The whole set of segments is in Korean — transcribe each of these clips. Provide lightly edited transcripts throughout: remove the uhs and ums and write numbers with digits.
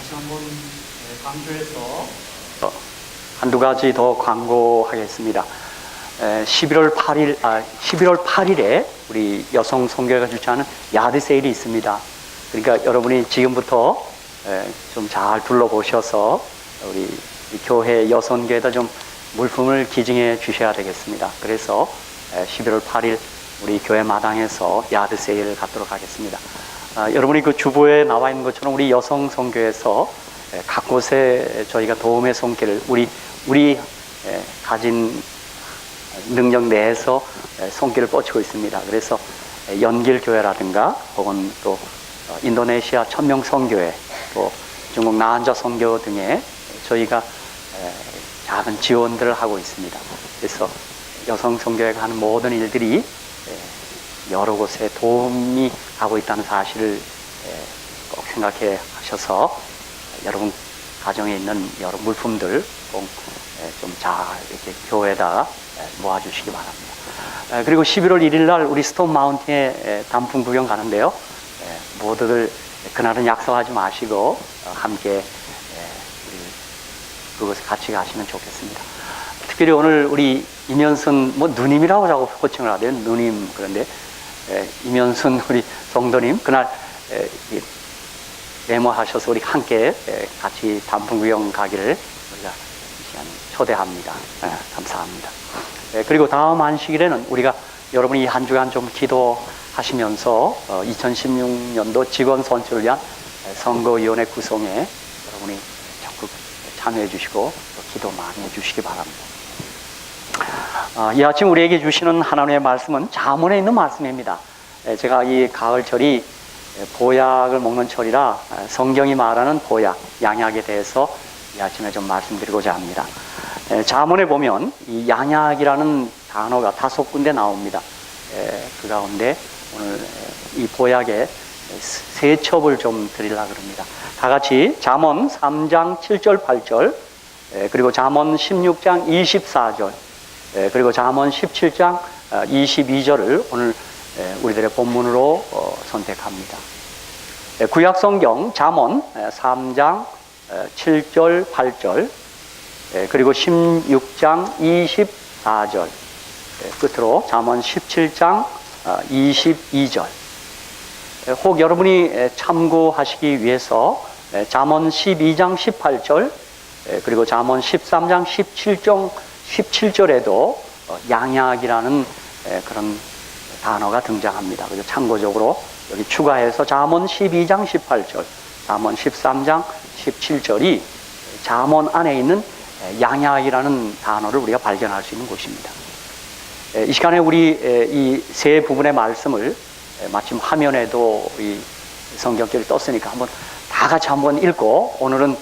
다시 한번 강조해서 한두 가지 더 광고하겠습니다. 11월 8일에 우리 여성 선교회가 주최하는 야드 세일이 있습니다. 그러니까 여러분이 지금부터 좀 잘 둘러보셔서 우리 교회 여성교회에다 좀 물품을 기증해 주셔야 되겠습니다. 그래서 11월 8일 우리 교회 마당에서 야드 세일을 갖도록 하겠습니다. 여러분이 그 주보에 나와 있는 것처럼 우리 여성 선교에서 각 곳에 저희가 도움의 손길을 우리 가진 능력 내에서 손길을 뻗치고 있습니다. 그래서 연길교회라든가 혹은 또 인도네시아 천명 선교회, 또 중국 나한자 선교 등에 저희가 작은 지원들을 하고 있습니다. 그래서 여성 선교회가 하는 모든 일들이 여러 곳에 도움이 가고 있다는 사실을 꼭 생각해 하셔서 여러분 가정에 있는 여러 물품들 꼭 좀 잘 이렇게 교회에다 모아주시기 바랍니다. 그리고 11월 1일 날 우리 스톤 마운틴에 단풍 구경 가는데요. 모두들 그날은 약속하지 마시고 함께 우리 그곳에 같이 가시면 좋겠습니다. 특별히 오늘 우리 이면순 누님이라고 자꾸 호칭을 하대요. 누님. 그런데 이면순 우리 성도님 그날 메모하셔서 우리 함께 같이 단풍 구경 가기를 우리가 초대합니다. 감사합니다. 그리고 다음 안식일에는 우리가 여러분이 이 한 주간 좀 기도하시면서 2016년도 직원 선출을 위한 선거위원회 구성에 여러분이 적극 참여해 주시고 기도 많이 해 주시기 바랍니다. 이 아침 우리에게 주시는 하나님의 말씀은 잠언에 있는 말씀입니다. 제가 이 가을철이 보약을 먹는 철이라 성경이 말하는 보약, 양약에 대해서 이 아침에 좀 말씀드리고자 합니다. 잠언에 보면 이 양약이라는 단어가 5군데 나옵니다. 그 가운데 오늘 이 보약에 세 첩을 좀 드리려고 합니다. 다 같이 잠언 3장 7절 8절, 그리고 잠언 16장 24절, 그리고 잠언 17장 22절을 오늘 우리들의 본문으로 선택합니다. 구약성경 잠언 3장 7절 8절, 그리고 16장 24절, 끝으로 잠언 17장 22절. 혹 여러분이 참고하시기 위해서 잠언 12장 18절, 그리고 잠언 13장 17절에도 양약이라는 그런 단어가 등장합니다. 그래서 참고적으로 여기 추가해서 잠언 12장 18절, 잠언 13장 17절이 잠언 안에 있는 양약이라는 단어를 우리가 발견할 수 있는 곳입니다. 이 시간에 우리 이 세 부분의 말씀을 마침 화면에도 이 성경길이 떴으니까 다 같이 한번 읽고 오늘은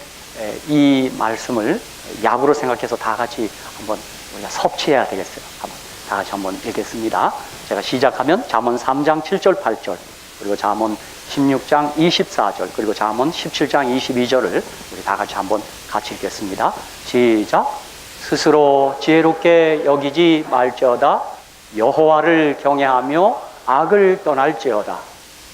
이 말씀을 약으로 생각해서 다 같이 한번 우리가 섭취해야 되겠어요. 다 같이 한번 읽겠습니다. 제가 시작하면 잠언 3장 7절 8절, 그리고 잠언 16장 24절, 그리고 잠언 17장 22절을 우리 다 같이 한번 같이 읽겠습니다. 시작. 스스로 지혜롭게 여기지 말지어다. 여호와를 경외하며 악을 떠날지어다.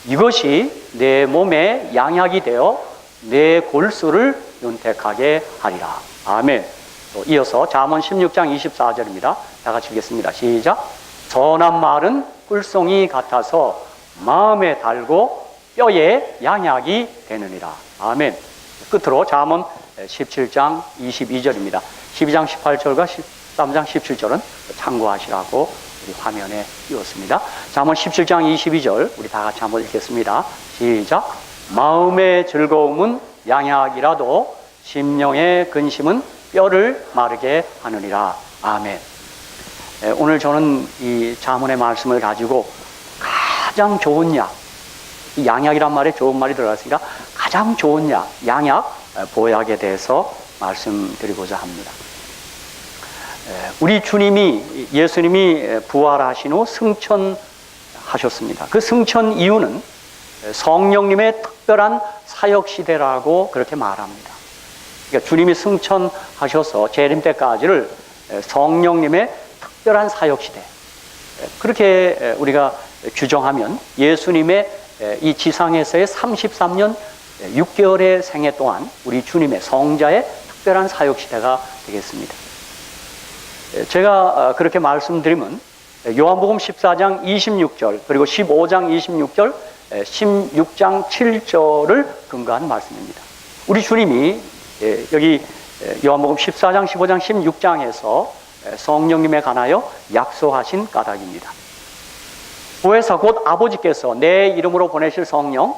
이것이 내 몸에 양약이 되어 내 골수를 윤택하게 하리라. 아멘. 또 이어서 잠언 16장 24절입니다. 다 같이 읽겠습니다. 시작. 선한 말은 꿀송이 같아서 마음에 달고 뼈에 양약이 되느니라. 아멘. 끝으로 잠언 17장 22절입니다. 12장 18절과 13장 17절은 참고하시라고 우리 화면에 띄웠습니다. 잠언 17장 22절 우리 다 같이 한번 읽겠습니다. 시작. 마음의 즐거움은 양약이라도 심령의 근심은 뼈를 마르게 하느니라. 아멘. 오늘 저는 이 잠언의 말씀을 가지고 가장 좋은 약, 이 양약이란 말에 좋은 말이 들어갔으니까 가장 좋은 약, 양약, 보약에 대해서 말씀드리고자 합니다. 우리 주님이, 예수님이 부활하신 후 승천하셨습니다. 그 승천 이유는 성령님의 특별한 사역시대라고 그렇게 말합니다. 그러니까 주님이 승천하셔서 재림 때까지를 성령님의 특별한 사역시대, 그렇게 우리가 규정하면 예수님의 이 지상에서의 33년 6개월의 생애 동안 우리 주님의 성자의 특별한 사역 시대가 되겠습니다. 제가 그렇게 말씀드리면 요한복음 14장 26절 그리고 15장 26절 16장 7절을 근거한 말씀입니다. 우리 주님이 여기 요한복음 14장 15장 16장에서 성령님에 관하여 약속하신 까닭입니다. 보혜사 곧 아버지께서 내 이름으로 보내실 성령,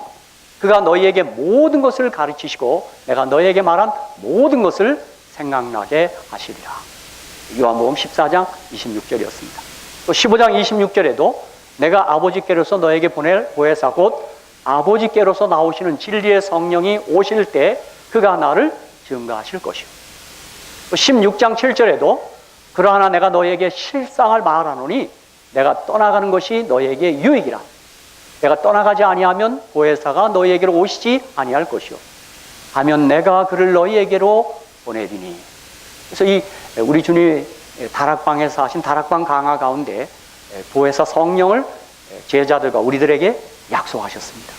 그가 너희에게 모든 것을 가르치시고 내가 너희에게 말한 모든 것을 생각나게 하시리라. 요한복음 14장 26절이었습니다. 또 15장 26절에도 내가 아버지께로서 너에게 보낼 보혜사 곧 아버지께로서 나오시는 진리의 성령이 오실 때 그가 나를 증거하실 것이요. 또 16장 7절에도 그러하나 내가 너에게 실상을 말하노니 내가 떠나가는 것이 너에게 유익이라. 내가 떠나가지 아니하면 보혜사가 너희에게로 오시지 아니할 것이요. 하면 내가 그를 너희에게로 보내리니. 그래서 이 우리 주님이 다락방에서 하신 다락방 강화 가운데 보혜사 성령을 제자들과 우리들에게 약속하셨습니다.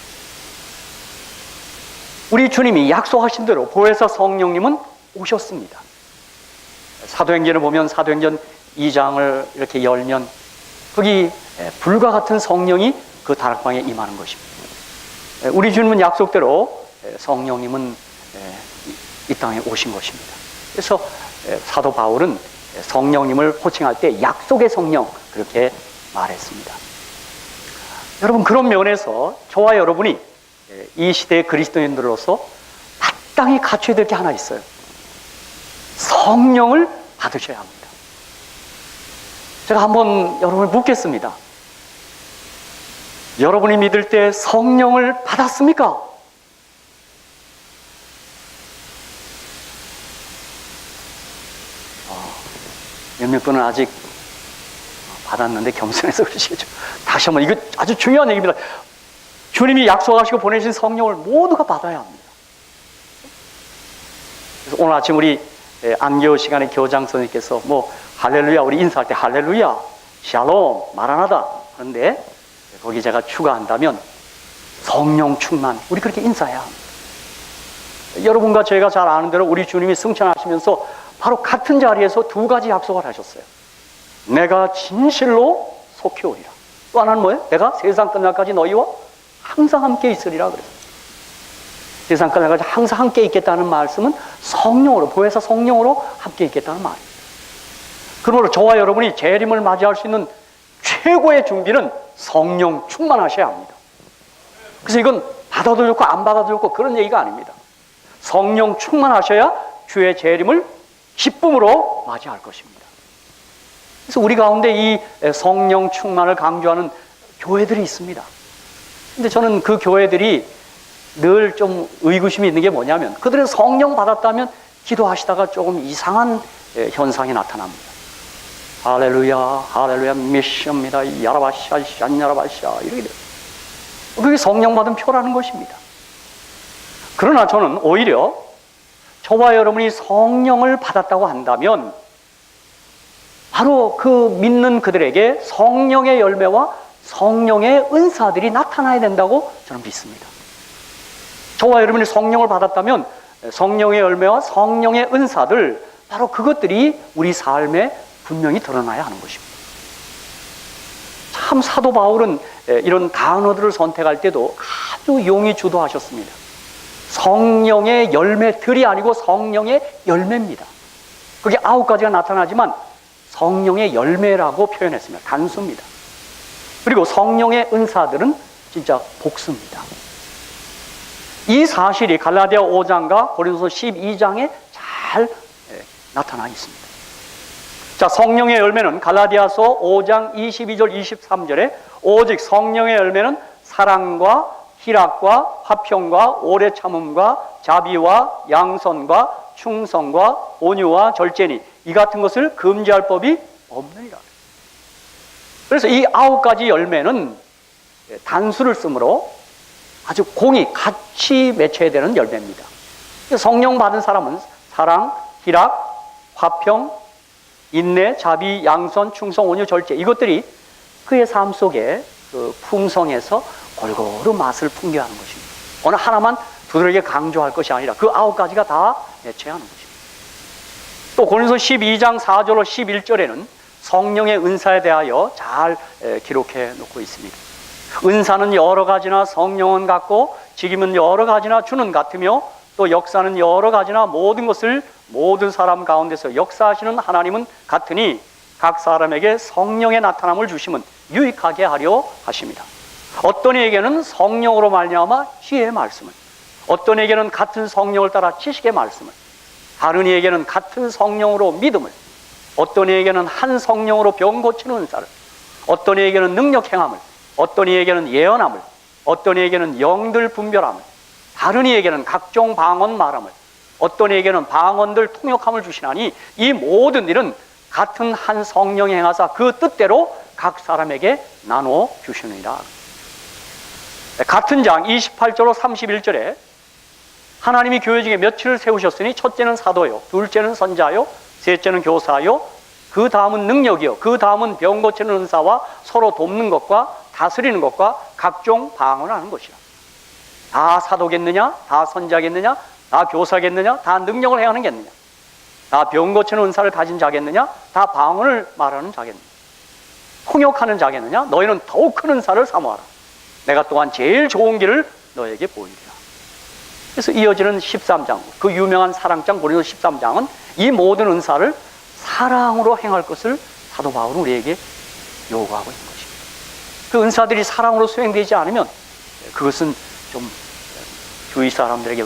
우리 주님이 약속하신 대로 보혜사 성령님은 오셨습니다. 사도행전을 보면 사도행전 2장을 이렇게 열면 거기 불과 같은 성령이 그 다락방에 임하는 것입니다. 우리 주님은 약속대로 성령님은 이 땅에 오신 것입니다. 그래서 사도 바울은 성령님을 호칭할 때 약속의 성령 그렇게 말했습니다. 여러분, 그런 면에서 저와 여러분이 이 시대의 그리스도인들로서 마땅히 갖춰야 될 게 하나 있어요. 성령을 받으셔야 합니다. 제가 한번 여러분을 묻겠습니다. 여러분이 믿을 때 성령을 받았습니까? 몇몇 분은 아직 받았는데 겸손해서 그러시겠죠. 다시 한번, 이거 아주 중요한 얘기입니다. 주님이 약속하시고 보내신 성령을 모두가 받아야 합니다. 그래서 오늘 아침 우리 안교 시간에 교장 선생님께서 할렐루야, 우리 인사할 때 할렐루야, 샬롬, 마라나다 하는데 거기 제가 추가한다면 성령 충만, 우리 그렇게 인사해야 합니다. 여러분과 제가 잘 아는 대로 우리 주님이 승천하시면서 바로 같은 자리에서 두 가지 약속을 하셨어요. 내가 진실로 속히 오리라. 또 하나는 뭐예요? 내가 세상 끝날까지 너희와 항상 함께 있으리라 그랬어요. 세상 끝날까지 항상 함께 있겠다는 말씀은 성령으로, 보혜사 성령으로 함께 있겠다는 말입니다. 그러므로 저와 여러분이 재림을 맞이할 수 있는 최고의 준비는 성령 충만하셔야 합니다. 그래서 이건 받아도 좋고 안 받아도 좋고 그런 얘기가 아닙니다. 성령 충만하셔야 주의 재림을 기쁨으로 맞이할 것입니다. 그래서 우리 가운데 이 성령 충만을 강조하는 교회들이 있습니다. 근데 저는 그 교회들이 늘 좀 의구심이 있는 게 뭐냐면 그들은 성령 받았다면 기도하시다가 조금 이상한 현상이 나타납니다. 할렐루야, 할렐루야, 미시옵니다, 야라바샤, 샨야라바샤 이렇게 돼요. 그게 성령 받은 표라는 것입니다. 그러나 저는 오히려 저와 여러분이 성령을 받았다고 한다면 바로 그 믿는 그들에게 성령의 열매와 성령의 은사들이 나타나야 된다고 저는 믿습니다. 저와 여러분이 성령을 받았다면 성령의 열매와 성령의 은사들, 바로 그것들이 우리 삶에 분명히 드러나야 하는 것입니다. 참 사도 바울은 이런 단어들을 선택할 때도 아주 용이 주도하셨습니다. 성령의 열매들이 아니고 성령의 열매입니다. 그게 9가지가 나타나지만 성령의 열매라고 표현했습니다. 단수입니다. 그리고 성령의 은사들은 진짜 복수입니다. 이 사실이 갈라디아 5장과 고린도서 12장에 잘 나타나 있습니다. 자, 성령의 열매는 갈라디아서 5장 22절 23절에 오직 성령의 열매는 사랑과 희락과 화평과 오래 참음과 자비와 양선과 충성과 온유와 절제니 이 같은 것을 금지할 법이 없느니라. 그래서 이 9가지 열매는 단수를 쓰므로 아주 공이 같이 맺혀야 되는 열매입니다. 성령 받은 사람은 사랑, 희락, 화평, 인내, 자비, 양선, 충성, 온유, 절제, 이것들이 그의 삶 속에 그 품성에서 골고루 맛을 풍겨하는 것입니다. 어느 하나만 두드러지게 강조할 것이 아니라 그 9가지가 다 매체하는 것입니다. 또 고린도서 12장 4절로 11절에는 성령의 은사에 대하여 잘 기록해 놓고 있습니다. 은사는 여러 가지나 성령은 같고 직임은 여러 가지나 주는 같으며 또 역사는 여러 가지나 모든 것을 모든 사람 가운데서 역사하시는 하나님은 같으니 각 사람에게 성령의 나타남을 주심은 유익하게 하려 하십니다. 어떤 이에게는 성령으로 말미암아 지혜의 말씀을, 어떤 이에게는 같은 성령을 따라 지식의 말씀을, 다른 이에게는 같은 성령으로 믿음을, 어떤 이에게는 한 성령으로 병 고치는 은사를, 어떤 이에게는 능력 행함을, 어떤 이에게는 예언함을, 어떤 이에게는 영들 분별함을, 다른 이에게는 각종 방언 말함을, 어떤 이에게는 방언들 통역함을 주시나니 이 모든 일은 같은 한 성령이 행하사 그 뜻대로 각 사람에게 나눠 주시느니라. 같은 장 28절로 31절에 하나님이 교회 중에 몇을 세우셨으니 첫째는 사도요, 둘째는 선자요, 셋째는 교사요, 그 다음은 능력이요, 그 다음은 병 고치는 은사와 서로 돕는 것과 다스리는 것과 각종 방언을 하는 것이라. 다 사도겠느냐? 다 선자겠느냐? 다 교사겠느냐? 다 능력을 행하는겠느냐? 다 병 고치는 은사를 가진 자겠느냐? 다 방언을 말하는 자겠느냐? 통역하는 자겠느냐? 너희는 더욱 큰 은사를 사모하라. 내가 또한 제일 좋은 길을 너에게 보이리라. 그래서 이어지는 13장, 그 유명한 사랑장 고린도서 13장은 이 모든 은사를 사랑으로 행할 것을 사도 바울은 우리에게 요구하고 있는 것입니다. 그 은사들이 사랑으로 수행되지 않으면 그것은 좀 주위 사람들에게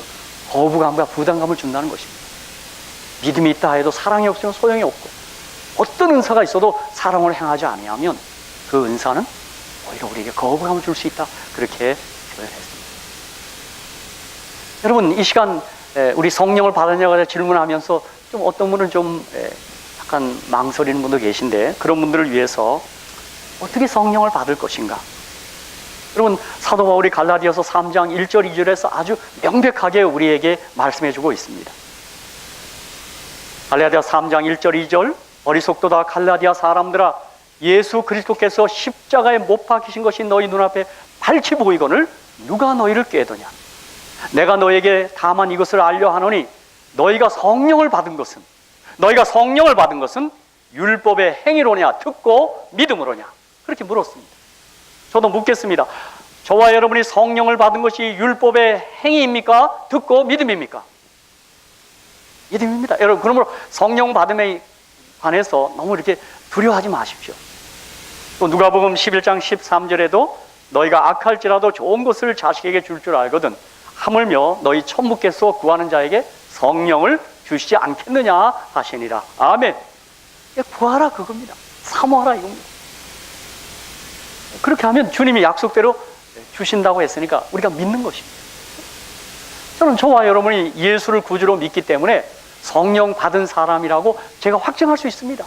거부감과 부담감을 준다는 것입니다. 믿음이 있다 해도 사랑이 없으면 소용이 없고, 어떤 은사가 있어도 사랑을 행하지 아니하면 그 은사는 오히려 우리에게 거부감을 줄 수 있다, 그렇게 표현했습니다. 여러분, 이 시간 우리 성령을 받았냐고 질문하면서 좀 어떤 분은 좀 약간 망설이는 분도 계신데, 그런 분들을 위해서 어떻게 성령을 받을 것인가? 여러분, 사도 바울이 갈라디아서 3장 1절 2절에서 아주 명백하게 우리에게 말씀해 주고 있습니다. 갈라디아 3장 1절 2절, 어리석도다 갈라디아 사람들아, 예수 그리스도께서 십자가에 못 박히신 것이 너희 눈앞에 밝히 보이거늘 누가 너희를 꾀더냐? 내가 너에게 다만 이것을 알려 하노니 너희가 성령을 받은 것은 율법의 행위로냐 듣고 믿음으로냐? 그렇게 물었습니다. 저도 묻겠습니다. 저와 여러분이 성령을 받은 것이 율법의 행위입니까? 듣고 믿음입니까? 믿음입니다. 여러분, 그러므로 성령 받음에 관해서 너무 이렇게 두려워하지 마십시오. 또 누가복음 11장 13절에도 너희가 악할지라도 좋은 것을 자식에게 줄 줄 알거든 하물며 너희 천부께서 구하는 자에게 성령을 주시지 않겠느냐 하시니라. 아멘. 구하라 그겁니다. 사모하라 이겁니다. 그렇게 하면 주님이 약속대로 주신다고 했으니까 우리가 믿는 것입니다. 저는 저와 여러분이 예수를 구주로 믿기 때문에 성령 받은 사람이라고 제가 확증할 수 있습니다.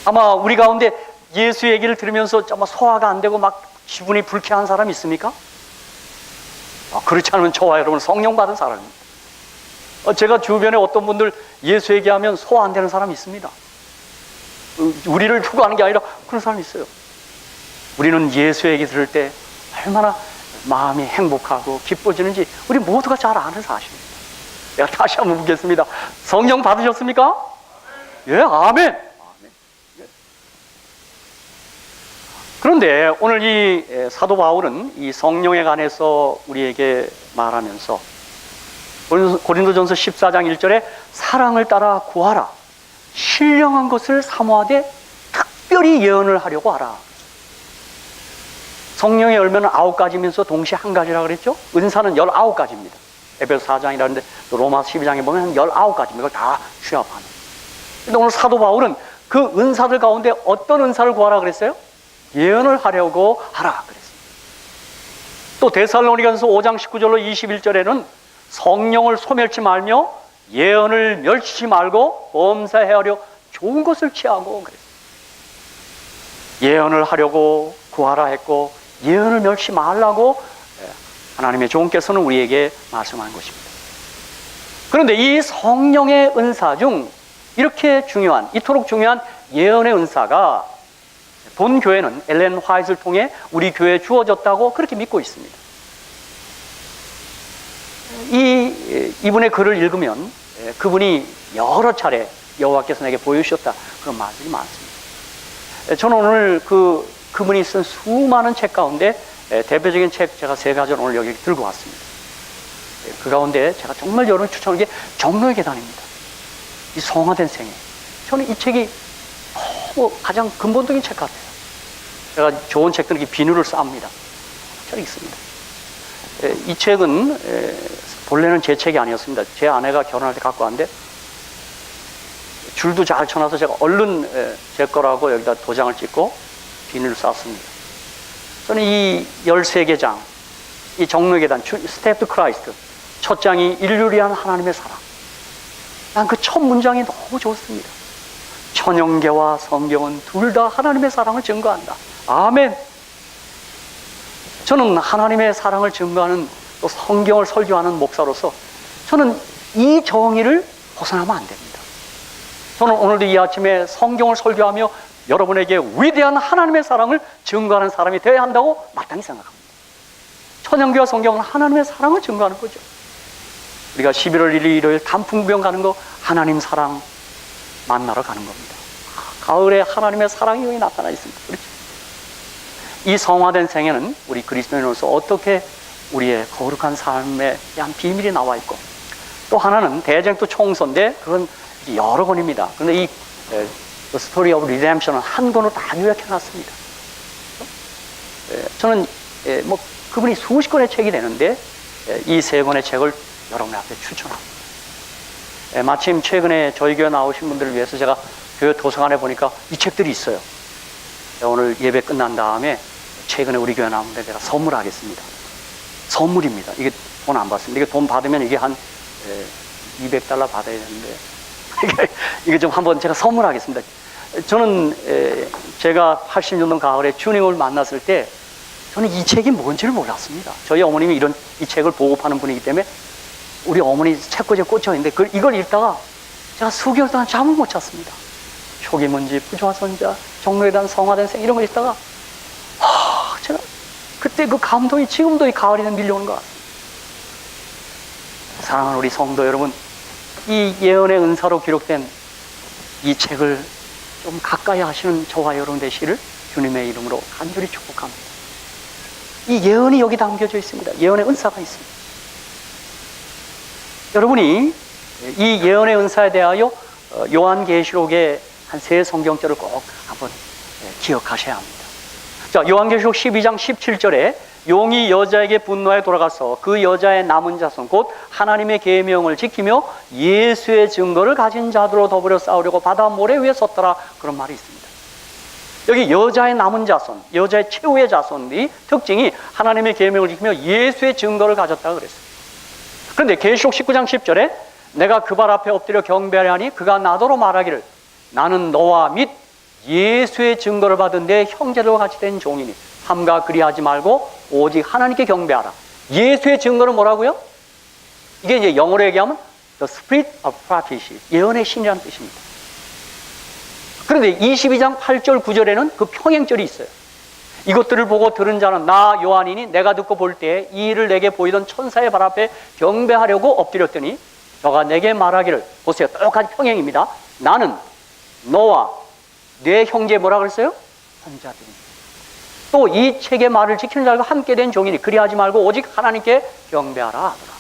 아마 우리 가운데 예수 얘기를 들으면서 아마 소화가 안 되고 막 기분이 불쾌한 사람 있습니까? 그렇지 않으면 저와 여러분은 성령 받은 사람입니다. 제가 주변에 어떤 분들 예수 얘기하면 소화 안 되는 사람이 있습니다. 우리를 추구하는 게 아니라 그런 사람이 있어요. 우리는 예수 얘기 들을 때 얼마나 마음이 행복하고 기뻐지는지 우리 모두가 잘 아는 사실입니다. 내가 다시 한번 묻겠습니다. 성령 받으셨습니까? 예, 아멘. 그런데 오늘 이 사도 바울은 이 성령에 관해서 우리에게 말하면서 고린도전서 14장 1절에 사랑을 따라 구하라, 신령한 것을 사모하되 특별히 예언을 하려고 하라. 성령의 열매는 9가지면서 동시에 한 가지라 그랬죠? 은사는 19가지입니다. 에베소 4장이라는데 로마 12장에 보면 19가지입니다. 이걸 다 취합하는. 근데 오늘 사도 바울은 그 은사들 가운데 어떤 은사를 구하라 그랬어요? 예언을 하려고 하라 그랬습니다. 또 데살로니가서 5장 19절로 21절에는 성령을 소멸치 말며 예언을 멸치지 말고 범사하려 좋은 것을 취하고 그랬습니다. 예언을 하려고 구하라 했고 예언을 멸치 말라고 하나님의 종께서는 우리에게 말씀한 것입니다. 그런데 이 성령의 은사 중 이렇게 중요한, 이토록 중요한 예언의 은사가 본 교회는 엘렌 화이트를 통해 우리 교회에 주어졌다고 그렇게 믿고 있습니다. 이분의 글을 읽으면 그분이 여러 차례 여호와께서 내게 보여주셨다, 그런 말들이 많습니다. 저는 오늘 그분이 쓴 수많은 책 가운데 대표적인 책 제가 3가지를 오늘 여기 들고 왔습니다. 그 가운데 제가 정말 여러분 추천하는 게 정로의 계단입니다. 이 성화된 생애. 저는 이 책이 너무 가장 근본적인 책 같아요. 제가 좋은 책들은 비누를 쌉니다. 잘 읽습니다. 이 책은 본래는 제 책이 아니었습니다. 제 아내가 결혼할 때 갖고 왔는데 줄도 잘 쳐놔서 제가 얼른 제 거라고 여기다 도장을 찍고 비누를 쌌습니다. 저는 이 13개 장, 이 정로의 계단, 스텝 투 크라이스트, 첫 장이 인류를 위한 하나님의 사랑. 난 그 첫 문장이 너무 좋습니다. 천연계와 성경은 둘 다 하나님의 사랑을 증거한다. 아멘. 저는 하나님의 사랑을 증거하는 또 성경을 설교하는 목사로서 저는 이 정의를 벗어나면 안 됩니다. 저는 오늘도 이 아침에 성경을 설교하며 여러분에게 위대한 하나님의 사랑을 증거하는 사람이 되어야 한다고 마땅히 생각합니다. 천연교와 성경은 하나님의 사랑을 증거하는 거죠. 우리가 11월 1일 일요일 단풍병 가는 거 하나님 사랑 만나러 가는 겁니다. 가을에 하나님의 사랑이 여기 나타나 있습니다. 그렇죠? 이 성화된 생애는 우리 그리스도인으로서 어떻게 우리의 거룩한 삶에 대한 비밀이 나와 있고, 또 하나는 대쟁 또 총서인데 그건 여러 권입니다. 그런데 이 The Story of Redemption은 한 권으로 다 요약해놨습니다. 저는 뭐 그분이 수십 권의 책이 되는데 이 3권의 책을 여러분 앞에 추천합니다. 마침 최근에 저희 교회 나오신 분들을 위해서 제가 교회 도서관에 보니까 이 책들이 있어요. 오늘 예배 끝난 다음에 최근에 우리 교회 나오는데 제가 선물하겠습니다. 선물입니다. 이게 돈 안 받습니다. 이게 돈 받으면 이게 한 $200 받아야 되는데 이게 좀 한번 제가 선물하겠습니다. 저는 제가 80년도 가을에 주님을 만났을 때 저는 이 책이 뭔지를 몰랐습니다. 저희 어머님이 이 책을 보급하는 분이기 때문에 우리 어머니 책꽂이에 꽂혀 있는데 이걸 읽다가 제가 수개월 동안 잠을 못 잤습니다. 표기문지, 부조화선자, 정로에 대한 성화된 생, 이런 걸 읽다가 제가 그때 그 감동이 지금도 이 가을에는 밀려오는 것 같습니다. 사랑하는 우리 성도 여러분, 이 예언의 은사로 기록된 이 책을 좀 가까이 하시는 저와 여러분 되시기를 주님의 이름으로 간절히 축복합니다. 이 예언이 여기 담겨져 있습니다. 예언의 은사가 있습니다. 여러분이 이 예언의 은사에 대하여 요한계시록의 한 3 성경절을 꼭 한번 기억하셔야 합니다. 자, 요한계시록 12장 17절에 용이 여자에게 분노하여 돌아가서 그 여자의 남은 자손 곧 하나님의 계명을 지키며 예수의 증거를 가진 자들로 더불어 싸우려고 바다 모래 위에 섰더라, 그런 말이 있습니다. 여기 여자의 남은 자손, 여자의 최후의 자손이 특징이 하나님의 계명을 지키며 예수의 증거를 가졌다고 그랬어요. 그런데 계시록 19장 10절에 내가 그 발 앞에 엎드려 경배하니 그가 나더러 말하기를 나는 너와 및 예수의 증거를 받은 내 형제들과 같이 된 종이니 삼가 그리하지 말고 오직 하나님께 경배하라. 예수의 증거는 뭐라고요? 이게 이제 영어로 얘기하면 The Spirit of Prophecy, 예언의 신이라는 뜻입니다. 그런데 22장 8절 9절에는 그 평행절이 있어요. 이것들을 보고 들은 자는 나 요한이니 내가 듣고 볼 때 이 일을 내게 보이던 천사의 발 앞에 경배하려고 엎드렸더니 저가 내게 말하기를, 보세요, 똑같이 평행입니다. 나는 너와 내 형제 뭐라 그랬어요? 선자들입니다. 또 이 책의 말을 지키는 자들과 함께 된 종이니 그리하지 말고 오직 하나님께 경배하라 하더라.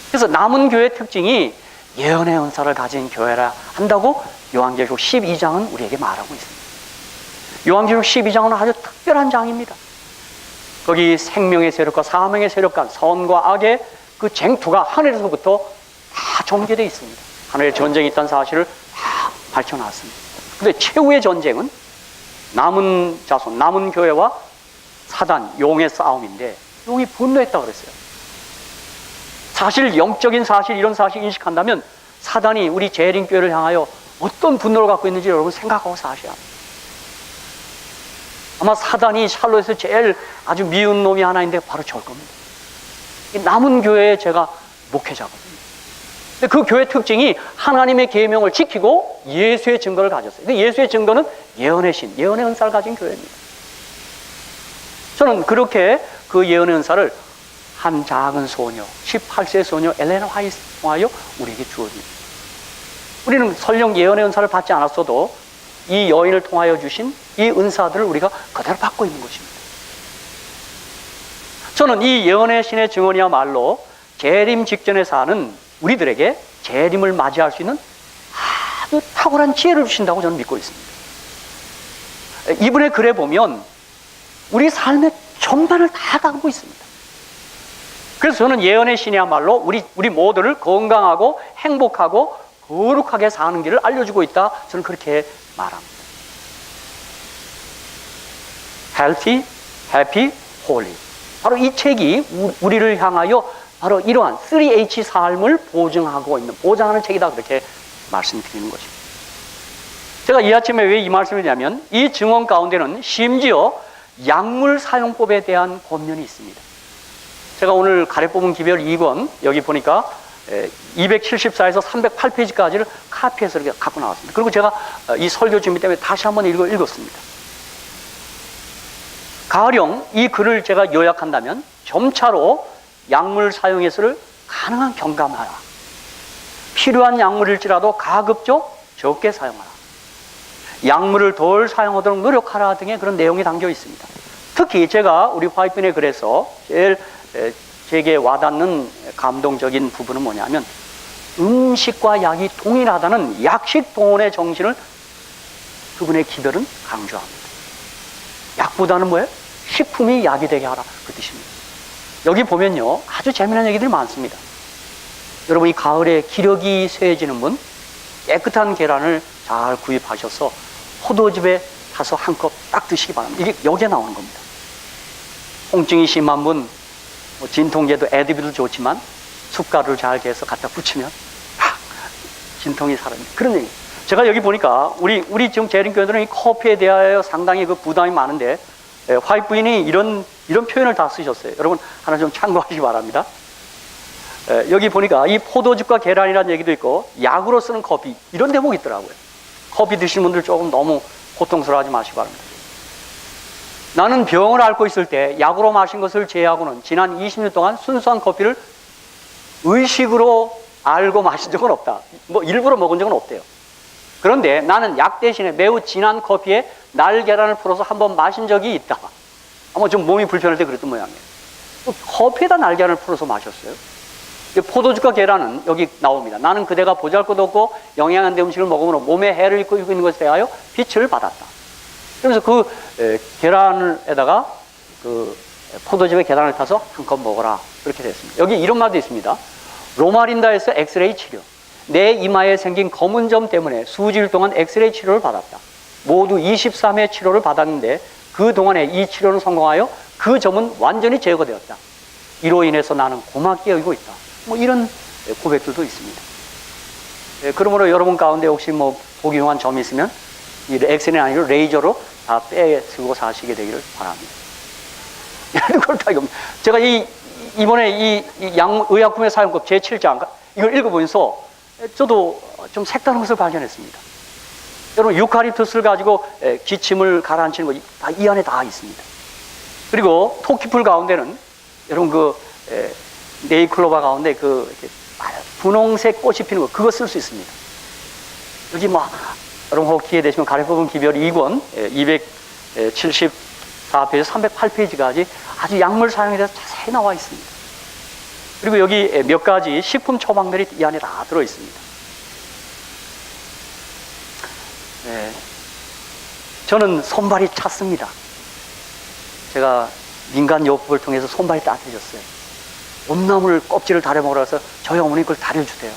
그래서 남은 교회의 특징이 예언의 은사를 가진 교회라 한다고 요한계시록 12장은 우리에게 말하고 있습니다. 요한계시록 12장은 아주 특별한 장입니다. 거기 생명의 세력과 사명의 세력 간 선과 악의 그 쟁투가 하늘에서부터 다 전개되어 있습니다. 하늘에 전쟁이 있다는 사실을 다 밝혀놨습니다. 그런데 최후의 전쟁은 남은 자손, 남은 교회와 사단, 용의 싸움인데 용이 분노했다고 그랬어요. 사실 영적인 사실, 이런 사실 인식한다면 사단이 우리 재림교회를 향하여 어떤 분노를 갖고 있는지 여러분 생각하고 사셔야 합니다. 아마 사단이 샬롯에서 제일 아주 미운 놈이 하나 있는데 바로 저일 겁니다. 이 남은 교회에 제가 목회자거든요. 근데 그 교회 특징이 하나님의 계명을 지키고 예수의 증거를 가졌어요. 근데 예수의 증거는 예언의 신, 예언의 은사를 가진 교회입니다. 저는 그렇게 그 예언의 은사를 한 작은 소녀, 18세 소녀 엘레나 화이트 통하여 우리에게 주어집니다. 우리는 설령 예언의 은사를 받지 않았어도 이 여인을 통하여 주신 이 은사들을 우리가 그대로 받고 있는 것입니다. 저는 이 예언의 신의 증언이야말로 재림 직전에 사는 우리들에게 재림을 맞이할 수 있는 아주 탁월한 지혜를 주신다고 저는 믿고 있습니다. 이분의 글에 보면 우리 삶의 전반을 다 갖고 있습니다. 그래서 저는 예언의 신이야말로 우리 모두를 건강하고 행복하고 거룩하게 사는 길을 알려주고 있다. 저는 그렇게 말합니다. Healthy, happy, holy. 바로 이 책이 우리를 향하여 바로 이러한 3H 삶을 보장하는 책이다. 그렇게 말씀드리는 것입니다. 제가 이 아침에 왜 이 말씀을 드리냐면 이 증언 가운데는 심지어 약물 사용법에 대한 권면이 있습니다. 제가 오늘 가래 뽑은 기별 2권 여기 보니까 274에서 308페이지까지를 카피해서 이렇게 갖고 나왔습니다. 그리고 제가 이 설교 준비 때문에 다시 한번 읽었습니다. 가령 이 글을 제가 요약한다면 점차로 약물 사용에서를 가능한 경감하라. 필요한 약물일지라도 가급적 적게 사용하라. 약물을 덜 사용하도록 노력하라 등의 그런 내용이 담겨 있습니다. 특히 제가 우리 화이트빈의 글에서 제일 제게 와닿는 감동적인 부분은 뭐냐면 음식과 약이 동일하다는 약식 동원의 정신을 그분의 기별은 강조합니다. 약보다는 뭐예요? 식품이 약이 되게 하라 그 뜻입니다. 여기 보면요 아주 재미난 얘기들이 많습니다. 여러분 이 가을에 기력이 쇠해지는 분 깨끗한 계란을 잘 구입하셔서 포도즙에 타서 한 컵 딱 드시기 바랍니다. 이게 여기에 나오는 겁니다. 통증이 심한 분 진통제도 애드빌도 좋지만 숟가루를 잘 개서 갖다 붙이면 진통이 사라집니다. 그런 얘기. 제가 여기 보니까 우리 지금 재림교회들은 이 커피에 대하여 상당히 그 부담이 많은데 화이트 부인이 이런 표현을 다 쓰셨어요. 여러분 하나 좀 참고하시기 바랍니다. 여기 보니까 이 포도즙과 계란이라는 얘기도 있고 약으로 쓰는 커피 이런 대목이 있더라고요. 커피 드시는 분들 조금 너무 고통스러워하지 마시기 바랍니다. 나는 병을 앓고 있을 때 약으로 마신 것을 제외하고는 지난 20년 동안 순수한 커피를 의식으로 알고 마신 적은 없다. 뭐 일부러 먹은 적은 없대요. 그런데 나는 약 대신에 매우 진한 커피에 날계란을 풀어서 한번 마신 적이 있다. 아마 좀 몸이 불편할 때 그랬던 모양이에요. 커피에다 날계란을 풀어서 마셨어요. 포도즙과 계란은 여기 나옵니다. 나는 그대가 보잘것없고 영양 안 된 음식을 먹음으로 몸에 해를 입고 있는 것에 대하여 빛을 받았다. 그래서 그 계란에다가 그 포도즙에 계란을 타서 한 컵 먹어라. 그렇게 됐습니다. 여기 이런 말도 있습니다. 로마린다에서 엑스레이 치료. 내 이마에 생긴 검은 점 때문에 수주일 동안 엑스레이 치료를 받았다. 모두 23회 치료를 받았는데 그 동안에 이 치료는 성공하여 그 점은 완전히 제거되었다. 이로 인해서 나는 고맙게 여기고 있다. 뭐 이런 고백들도 있습니다. 그러므로 여러분 가운데 혹시 뭐 보기 흉한 점이 있으면 이 엑스레이 아니고 레이저로 다 빼쓰고 사시게 되기를 바랍니다. 이런 걸 다 제가 이번에 이 의약품의 사용법 제7장 이걸 읽어보면서 저도 좀 색다른 것을 발견했습니다. 여러분 유카립투스를 가지고 기침을 가라앉히는 거 다 이 안에 다 있습니다. 그리고 토끼풀 가운데는 여러분 그 네이클로바 가운데 그 분홍색 꽃이 피는 거 그거 쓸 수 있습니다. 여기 뭐 여러분 혹 기회 되시면 가래 뽑은 기별 2권 274페이지 308페이지까지 아주 약물 사용에 대해서 자세히 나와 있습니다. 그리고 여기 몇 가지 식품 처방들이 이 안에 다 들어 있습니다. 네. 저는 손발이 찼습니다. 제가 민간요법을 통해서 손발이 따뜻해졌어요. 온나물 껍질을 다려 먹으라 해서 저희 어머니 그걸 다려주세요.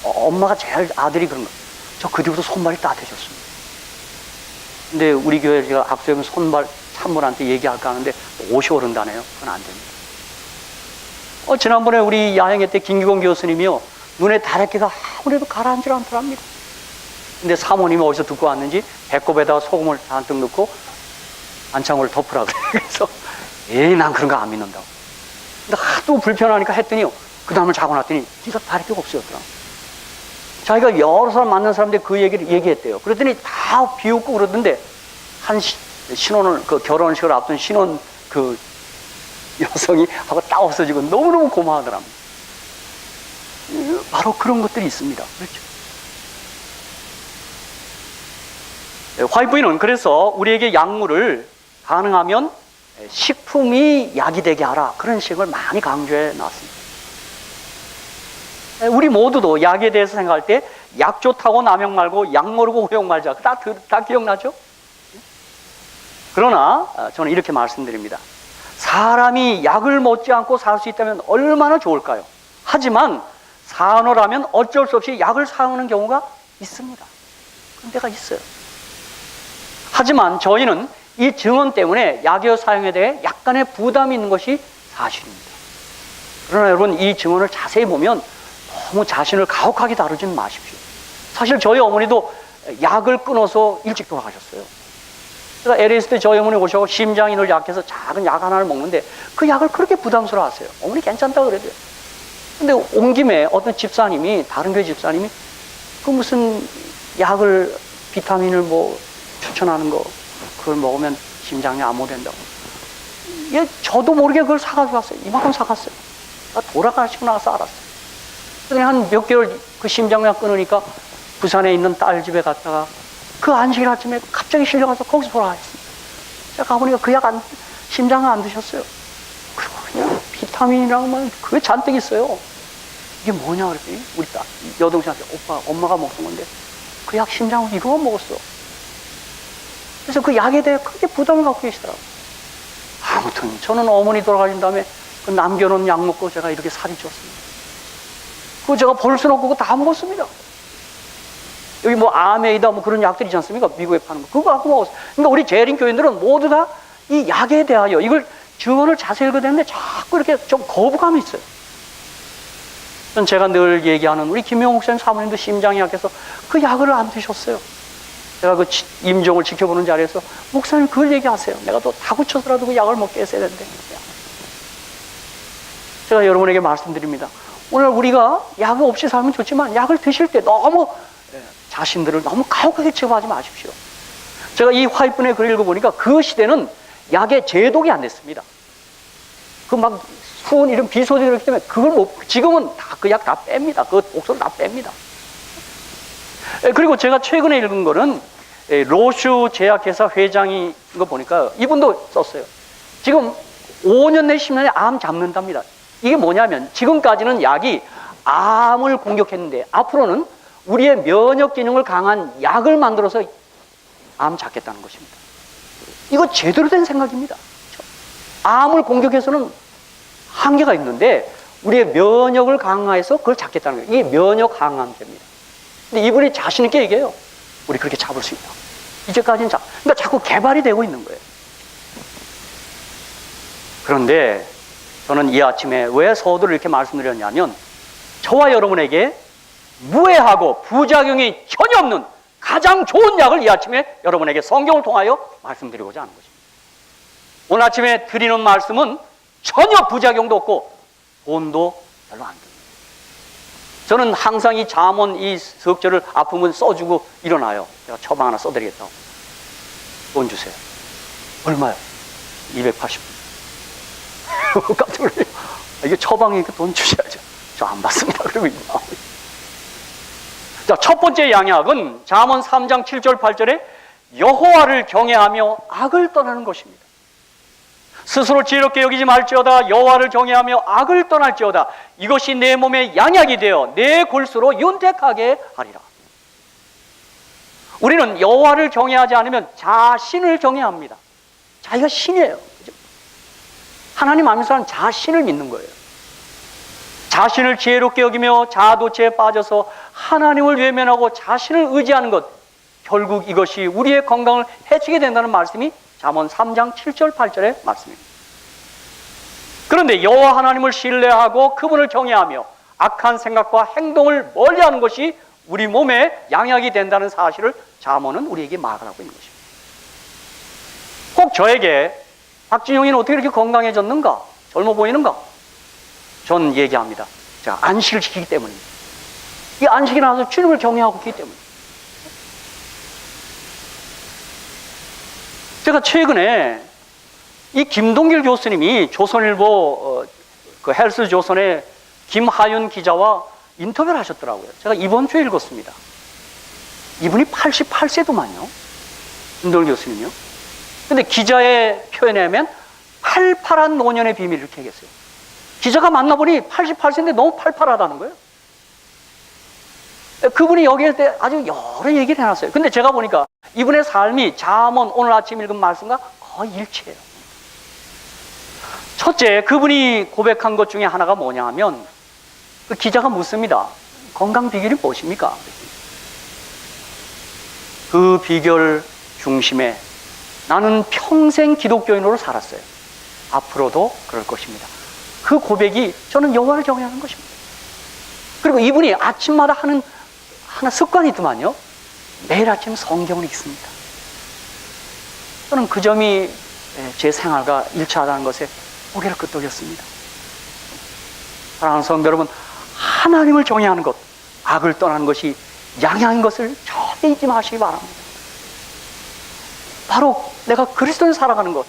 엄마가 제일 아들이 그런 거. 저 그 뒤부터 손발이 따뜻해졌습니다. 근데 우리 교회 제가 악수하면 손발 산모한테 얘기할까 하는데 옷이 오른다네요. 그건 안 됩니다. 지난번에 우리 야행회 때 김기공 교수님이요. 눈에 다래끼가 아무래도 가라앉질 않더랍니다. 근데 사모님이 어디서 듣고 왔는지 배꼽에다가 소금을 잔뜩 넣고 안창호를 덮으라 그래요. 그래서 난 그런 거 안 믿는다고. 근데 하도 불편하니까 했더니요. 그 다음을 자고 났더니 진짜 다래끼가 없어졌더라고요. 자기가 여러 사람 만난 사람들이 그 얘기를 얘기했대요. 그랬더니 다 비웃고 그러던데 한 신혼을 그 결혼식을 앞둔 신혼 그 여성이 하고 딱 없어지고 너무너무 고마워하더랍니다. 바로 그런 것들이 있습니다. 그렇죠? 화이트부인은 그래서 우리에게 약물을 가능하면 식품이 약이 되게 하라, 그런 식을 많이 강조해 놨습니다. 우리 모두도 약에 대해서 생각할 때 약 좋다고 남용 말고 약 모르고 호용 말자, 다 기억나죠? 그러나 저는 이렇게 말씀드립니다. 사람이 약을 먹지 않고 살 수 있다면 얼마나 좋을까요? 하지만 산후라면 어쩔 수 없이 약을 사용하는 경우가 있습니다. 그런 데가 있어요. 하지만 저희는 이 증언 때문에 약의 사용에 대해 약간의 부담이 있는 것이 사실입니다. 그러나 여러분, 이 증언을 자세히 보면 너무 자신을 가혹하게 다루지는 마십시오. 사실 저희 어머니도 약을 끊어서 일찍 돌아가셨어요. 제가 LA 있을 때 저희 어머니 오셔서 심장이 늘 약해서 작은 약 하나를 먹는데 그 약을 그렇게 부담스러워 하세요. 어머니 괜찮다고 그래도요. 근데 온 김에 어떤 집사님이, 다른 교회 집사님이 그 무슨 약을, 비타민을 뭐 추천하는 거, 그걸 먹으면 심장이 암호된다고. 예, 저도 모르게 그걸 사가지고 왔어요. 이만큼 사갔어요. 돌아가시고 나서 알았어요. 그냥 한 몇 개월 그 심장약 끊으니까 부산에 있는 딸 집에 갔다가 그 안식일 아침에 갑자기 실려가서 거기서 돌아가셨습니다. 제가 가보니까 그 약 심장을 안 드셨어요. 그리고 그냥 비타민이랑 뭐 그게 잔뜩 있어요. 이게 뭐냐 그랬더니 우리 딸, 여동생한테, 오빠, 엄마가 먹던 건데 그 약 심장을 이거 먹었어. 그래서 그 약에 대해 크게 부담을 갖고 계시더라고요. 아무튼 저는 어머니 돌아가신 다음에 그 남겨놓은 약 먹고 제가 이렇게 살이 쪘습니다. 그거 제가 볼 수는 없고 그거 다 먹었습니다. 여기 뭐 아메이다 뭐 그런 약들 있지 않습니까? 미국에 파는 거. 그거 갖고 먹었어요. 그러니까 우리 재림 교인들은 모두 다 이 약에 대하여 이걸 증언을 자세히 읽어야 되는데 자꾸 이렇게 좀 거부감이 있어요. 전 제가 늘 얘기하는 우리 김영욱 목사님 사모님도 심장이 약해서 그 약을 안 드셨어요. 제가 그 임종을 지켜보는 자리에서 목사님 그걸 얘기하세요. 내가 또 다구쳐서라도 그 약을 먹게 했어야 되는데. 제가 여러분에게 말씀드립니다. 오늘 우리가 약을 없이 살면 좋지만 약을 드실 때 너무 자신들을 너무 가혹하게 취급하지 마십시오. 제가 이 화이트분의 글을 읽어보니까 그 시대는 약에 제독이 안 됐습니다. 그 막 수은 이런 비소들이 있기 때문에 그걸 못, 지금은 다 그 약 다 뺍니다. 그 옥소를 다 뺍니다. 그리고 제가 최근에 읽은 거는 로슈 제약회사 회장이 이거 보니까 이분도 썼어요. 지금 5년 내 10년에 암 잡는답니다. 이게 뭐냐면 지금까지는 약이 암을 공격했는데 앞으로는 우리의 면역 기능을 강한 약을 만들어서 암 잡겠다는 것입니다. 이거 제대로 된 생각입니다. 암을 공격해서는 한계가 있는데 우리의 면역을 강화해서 그걸 잡겠다는 거예요. 이게 면역 항암제입니다. 근데 이분이 자신 있게 얘기해요. 우리 그렇게 잡을 수 있다. 이제까지는 그러니까 자꾸 개발이 되고 있는 거예요. 그런데 저는 이 아침에 왜 서두를 이렇게 말씀드렸냐면 저와 여러분에게 무해하고 부작용이 전혀 없는 가장 좋은 약을 이 아침에 여러분에게 성경을 통하여 말씀드리고자 하는 것입니다. 오늘 아침에 드리는 말씀은 전혀 부작용도 없고 돈도 별로 안 듭니다. 저는 항상 이 잠언 이 석절을 아프면 써주고 일어나요. 제가 처방 하나 써드리겠다고. 돈 주세요. 얼마요? 280. 깜짝 놀라요. 이게 처방이니까 돈 주셔야죠. 저 안 받습니다. 그리고 자, 첫 번째 양약은 잠언 3장 7절 8절에 여호와를 경외하며 악을 떠나는 것입니다. 스스로 지혜롭게 여기지 말지어다 여호와를 경외하며 악을 떠날지어다 이것이 내 몸의 양약이 되어 내 골수로 윤택하게 하리라. 우리는 여호와를 경외하지 않으면 자신을 경외합니다. 자기가 신이에요. 하나님 안 믿는 사람은 자신을 믿는 거예요. 자신을 지혜롭게 여기며 자아도취에 빠져서 하나님을 외면하고 자신을 의지하는 것, 결국 이것이 우리의 건강을 해치게 된다는 말씀이 잠언 3장 7절 8절의 말씀입니다. 그런데 여호와 하나님을 신뢰하고 그분을 경외하며 악한 생각과 행동을 멀리하는 것이 우리 몸에 양약이 된다는 사실을 잠언은 우리에게 말하고 있는 것입니다. 혹 저에게 박진영이는 어떻게 이렇게 건강해졌는가? 젊어 보이는가? 전 얘기합니다. 제가 안식을 지키기 때문입니다. 이 안식이 나와서 주님을 경외하고 있기 때문입니다. 제가 최근에 이 김동길 교수님이 조선일보 그 헬스 조선의 김하윤 기자와 인터뷰를 하셨더라고요. 제가 이번 주에 읽었습니다. 이분이 88세도만요. 김동길 교수님이요. 근데 기자의 표현에 하면 팔팔한 노년의 비밀 이렇게 얘기했어요. 기자가 만나보니 88세인데 너무 팔팔하다는 거예요. 그분이 여기에 때 아주 여러 얘기를 해놨어요. 근데 제가 보니까 이분의 삶이 잠언 오늘 아침 읽은 말씀과 거의 일치해요. 첫째, 그분이 고백한 것 중에 하나가 뭐냐 하면 그 기자가 묻습니다. 건강 비결이 무엇입니까? 그 비결 중심에 나는 평생 기독교인으로 살았어요. 앞으로도 그럴 것입니다. 그 고백이 저는 여호와를 경외하는 것입니다. 그리고 이분이 아침마다 하는 하나 습관이 있더만요. 매일 아침 성경을 읽습니다. 저는 그 점이 제 생활과 일치하다는 것에 고개를 끄덕였습니다. 사랑하는 성도 여러분, 하나님을 경외하는 것, 악을 떠나는 것이 양양인 것을 절대 잊지 마시기 바랍니다. 바로 내가 그리스도를 살아가는 것,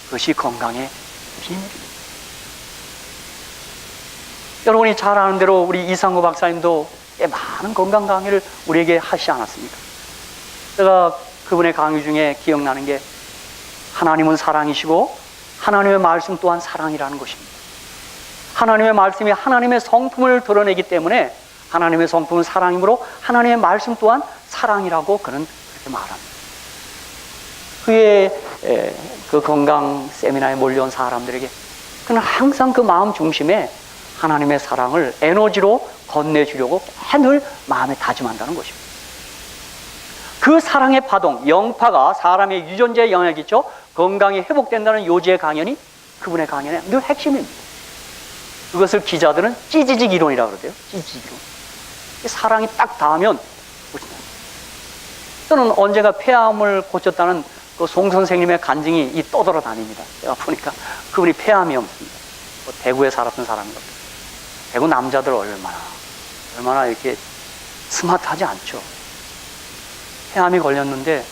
그것이 건강의 비밀입니다. 여러분이 잘 아는 대로 우리 이상구 박사님도 꽤 많은 건강 강의를 우리에게 하시지 않았습니까? 제가 그분의 강의 중에 기억나는 게 하나님은 사랑이시고 하나님의 말씀 또한 사랑이라는 것입니다. 하나님의 말씀이 하나님의 성품을 드러내기 때문에 하나님의 성품은 사랑이므로 하나님의 말씀 또한 사랑이라고 그는 그렇게 말합니다. 그의 그 건강 세미나에 몰려온 사람들에게 그는 항상 그 마음 중심에 하나님의 사랑을 에너지로 건네주려고 늘 마음에 다짐한다는 것입니다. 그 사랑의 파동, 영파가 사람의 유전자에 영향을 끼쳐 건강이 회복된다는 요지의 강연이 그분의 강연의 늘 핵심입니다. 그것을 기자들은 찌지직 이론이라고 그러대요. 찌지직 이론. 사랑이 딱 닿으면 저는 언제가 폐암을 고쳤다는 그 송 선생님의 간증이 떠돌아 다닙니다. 제가 보니까 그분이 폐암이 없습니다. 대구에 살았던 사람인 것 같아요. 대구 남자들 얼마나 이렇게 스마트하지 않죠. 폐암이 걸렸는데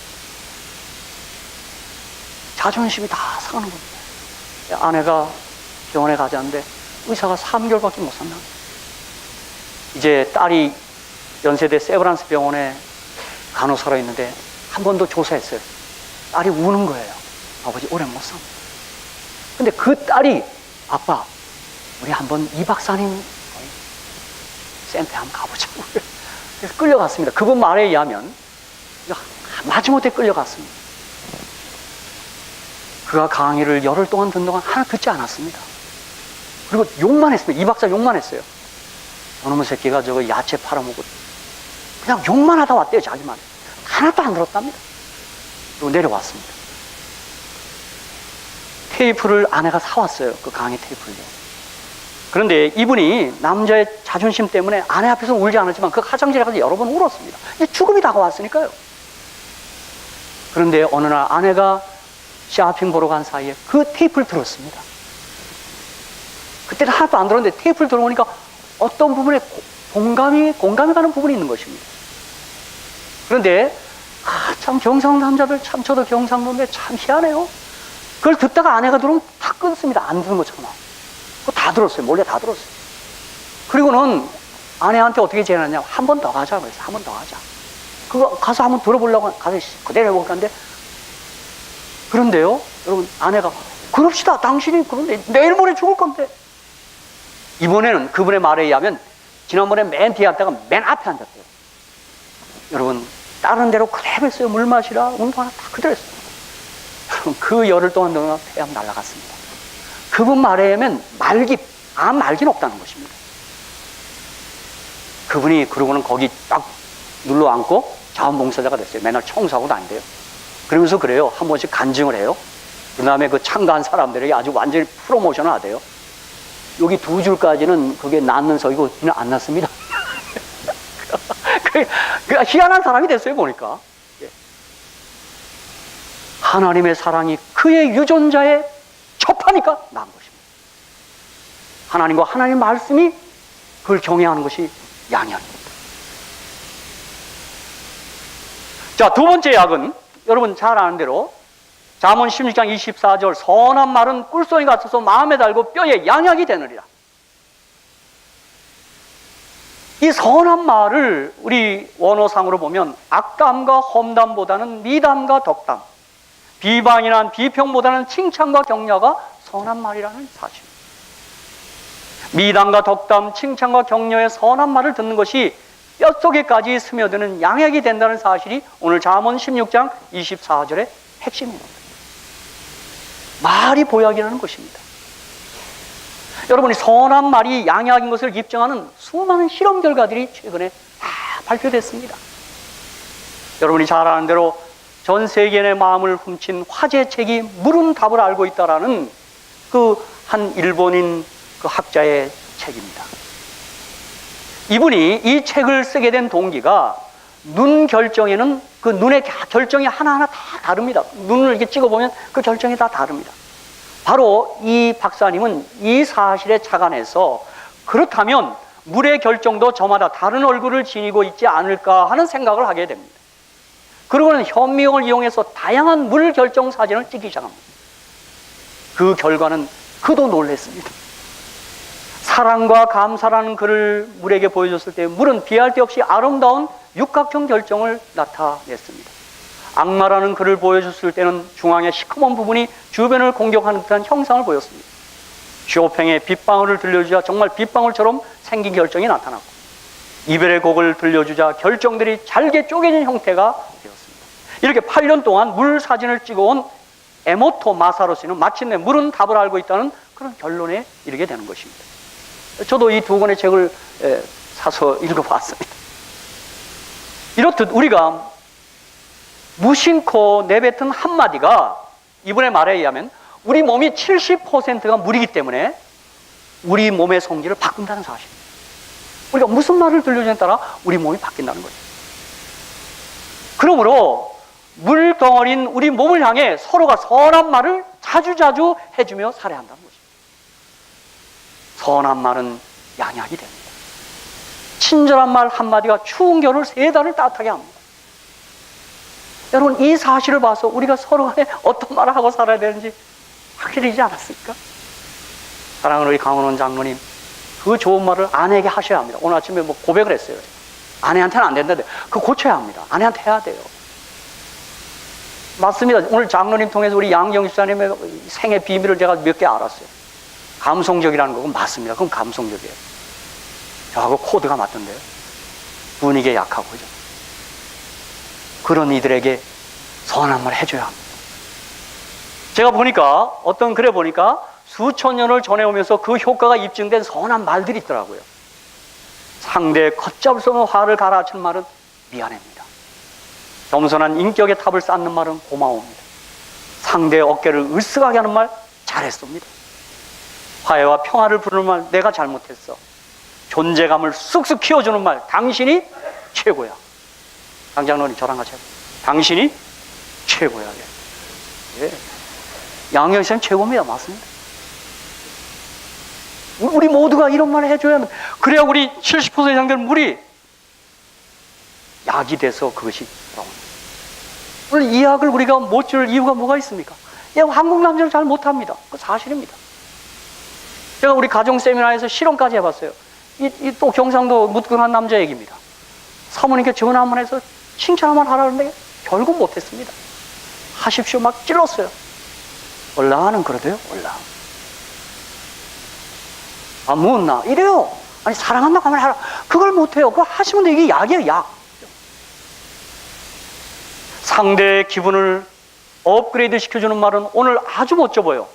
자존심이 다 상하는 겁니다. 아내가 병원에 가자는데 의사가 3개월밖에 못 산다. 이제 딸이 연세대 세브란스 병원에 간호사로 있는데 한 번 더 조사했어요. 딸이 우는 거예요. 아버지 오래 못 삽니다. 근데 그 딸이 아빠 우리 한번 이 박사님 센터에 한번 가보자고. 그래서 끌려갔습니다. 그분 말에 의하면 마지못해 끌려갔습니다. 그가 강의를 열흘 동안 듣는 동안 하나 듣지 않았습니다. 그리고 욕만 했습니다. 이 박사 욕만 했어요. 저놈의 새끼가 저거 야채 팔아먹고 그냥 욕만 하다 왔대요. 자기만. 하나도 안 들었답니다. 그리고 내려왔습니다. 테이프를 아내가 사왔어요. 그 강의 테이프를요. 그런데 이분이 남자의 자존심 때문에 아내 앞에서 울지 않았지만 그 화장실에 가서 여러 번 울었습니다. 이제 죽음이 다가왔으니까요. 그런데 어느 날 아내가 쇼핑 보러 간 사이에 그 테이프를 들었습니다. 그때는 하나도 안 들었는데 테이프를 들어보니까 어떤 부분에 공감이 가는 부분이 있는 것입니다. 그런데 참 경상도 남자들 참 저도 경상도인데 참 희한해요. 그걸 듣다가 아내가 들으면 다 끊습니다. 안 듣는 것처럼. 그거 다 들었어요. 몰래 다 들었어요. 그리고는 아내한테 어떻게 제안하냐. 한 번 더 가자. 그래서 한 번 더 가자. 그거 가서 한번 들어보려고 가서 그대로 해볼 건데. 그런데요, 여러분, 아내가 그럽시다. 당신이 그런데 내일 모레 죽을 건데. 이번에는 그분의 말에 의하면 지난번에 맨 뒤에 앉다가 맨 앞에 앉았대요. 여러분, 다른 데로 그대로 했어요. 물 마시라, 운동하라 다 그대로 했어요. 여러분, 그 열흘 동안 너무나 폐암 날아갔습니다. 그분 말에 의하면 암 말기는 없다는 것입니다. 그분이 그러고는 거기 딱 눌러 앉고 자원봉사자가 됐어요. 맨날 청소하고 다닌대요. 그러면서 그래요. 한 번씩 간증을 해요. 그 다음에 그 참가한 사람들에게 아주 완전히 프로모션을 하대요. 여기 2줄까지는 그게 낫는 석이고 뒤는 안 낫습니다. 그 희한한 사람이 됐어요, 보니까. 하나님의 사랑이 그의 유전자에 접하니까 난 것입니다. 하나님과 하나님의 말씀이 그걸 경외하는 것이 양양입니다. 자, 두 번째 약은 여러분 잘 아는 대로 잠언 16장 24절 선한 말은 꿀송이 같아서 마음에 달고 뼈에 양약이 되느니라. 이 선한 말을 우리 원어상으로 보면 악담과 험담보다는 미담과 덕담, 비방이나 비평보다는 칭찬과 격려가 선한 말이라는 사실. 미담과 덕담, 칭찬과 격려의 선한 말을 듣는 것이 뼛속에까지 스며드는 양약이 된다는 사실이 오늘 잠언 16장 24절의 핵심입니다. 말이 보약이라는 것입니다. 여러분이 선한 말이 양약인 것을 입증하는 수많은 실험 결과들이 최근에 다 발표됐습니다. 여러분이 잘 아는 대로 전 세계인의 마음을 훔친 화제책이 물은 답을 알고 있다라는 그 한 일본인 그 학자의 책입니다. 이분이 이 책을 쓰게 된 동기가 눈 결정에는 그 눈의 결정이 하나하나 다 다릅니다. 눈을 이렇게 찍어보면 그 결정이 다 다릅니다. 바로 이 박사님은 이 사실에 착안해서 그렇다면 물의 결정도 저마다 다른 얼굴을 지니고 있지 않을까 하는 생각을 하게 됩니다. 그러고는 현미경을 이용해서 다양한 물 결정 사진을 찍기 시작합니다. 그 결과는 그도 놀랐습니다. 사랑과 감사라는 글을 물에게 보여줬을 때 물은 비할 데 없이 아름다운 육각형 결정을 나타냈습니다. 악마라는 글을 보여줬을 때는 중앙의 시커먼 부분이 주변을 공격하는 듯한 형상을 보였습니다. 쇼팽의 빗방울을 들려주자 정말 빗방울처럼 생긴 결정이 나타났고, 이별의 곡을 들려주자 결정들이 잘게 쪼개진 형태가 되었습니다. 이렇게 8년 동안 물 사진을 찍어온 에모토 마사로시는 마침내 물은 답을 알고 있다는 그런 결론에 이르게 되는 것입니다. 저도 이 두 권의 책을 사서 읽어봤습니다. 이렇듯 우리가 무심코 내뱉은 한마디가 이분의 말에 의하면 우리 몸이 70%가 물이기 때문에 우리 몸의 성질을 바꾼다는 사실입니다. 우리가 무슨 말을 들려주냐에 따라 우리 몸이 바뀐다는 거죠. 그러므로 물덩어리인 우리 몸을 향해 서로가 선한 말을 자주자주 해주며 살아야 한다는 것입니다. 선한 말은 양약이 됩니다. 친절한 말 한마디가 추운 겨울 3달을 따뜻하게 합니다. 여러분, 이 사실을 봐서 우리가 서로 간에 어떤 말을 하고 살아야 되는지 확실해지지 않았습니까? 사랑하는 우리 강원원 장로님, 그 좋은 말을 아내에게 하셔야 합니다. 오늘 아침에 뭐 고백을 했어요. 아내한테는 안 된다는데 그거 고쳐야 합니다. 아내한테 해야 돼요. 맞습니다. 오늘 장로님 통해서 우리 양경 집사님의 생애 비밀을 제가 몇 개 알았어요. 감성적이라는 거건 맞습니다. 그건 감성적이에요. 저하고 코드가 맞던데요. 분위기에 약하고, 그죠? 그런 이들에게 선한 말 해줘야 합니다. 제가 보니까, 어떤 글에 보니까 수천 년을 전해오면서 그 효과가 입증된 선한 말들이 있더라고요. 상대의 걷잡을 수 없는 화를 가라앉히는 말은 미안합니다. 겸손한 인격의 탑을 쌓는 말은 고마워합니다. 상대의 어깨를 으쓱하게 하는 말 잘했습니다. 화해와 평화를 부르는 말 내가 잘못했어. 존재감을 쑥쑥 키워주는 말 당신이 최고야. 강장로님 저랑 같이 해보세요. 당신이 최고야. 예. 양경 씨는 최고입니다. 맞습니다. 우리 모두가 이런 말을 해줘야 합니다. 그래야 우리 70% 이상 되는 물이 약이 돼서 그것이 돌아옵니다. 오늘 이 약을 우리가 못 줄 이유가 뭐가 있습니까? 한국 남자는 잘 못합니다. 그 사실입니다. 제가 우리 가정 세미나에서 실험까지 해봤어요. 또 경상도 묻근한 남자 얘기입니다. 사모님께 전화 한번 해서 칭찬 한번 하라는데 결국 못했습니다. 하십시오 막 찔렀어요. 올라가는 그러대요. 올라. 아 묻나 이래요. 아니 사랑한다고 하면 하라. 그걸 못해요. 그거 하시면 돼. 이게 약이에요. 약. 상대의 기분을 업그레이드 시켜주는 말은 오늘 아주 멋져 보여.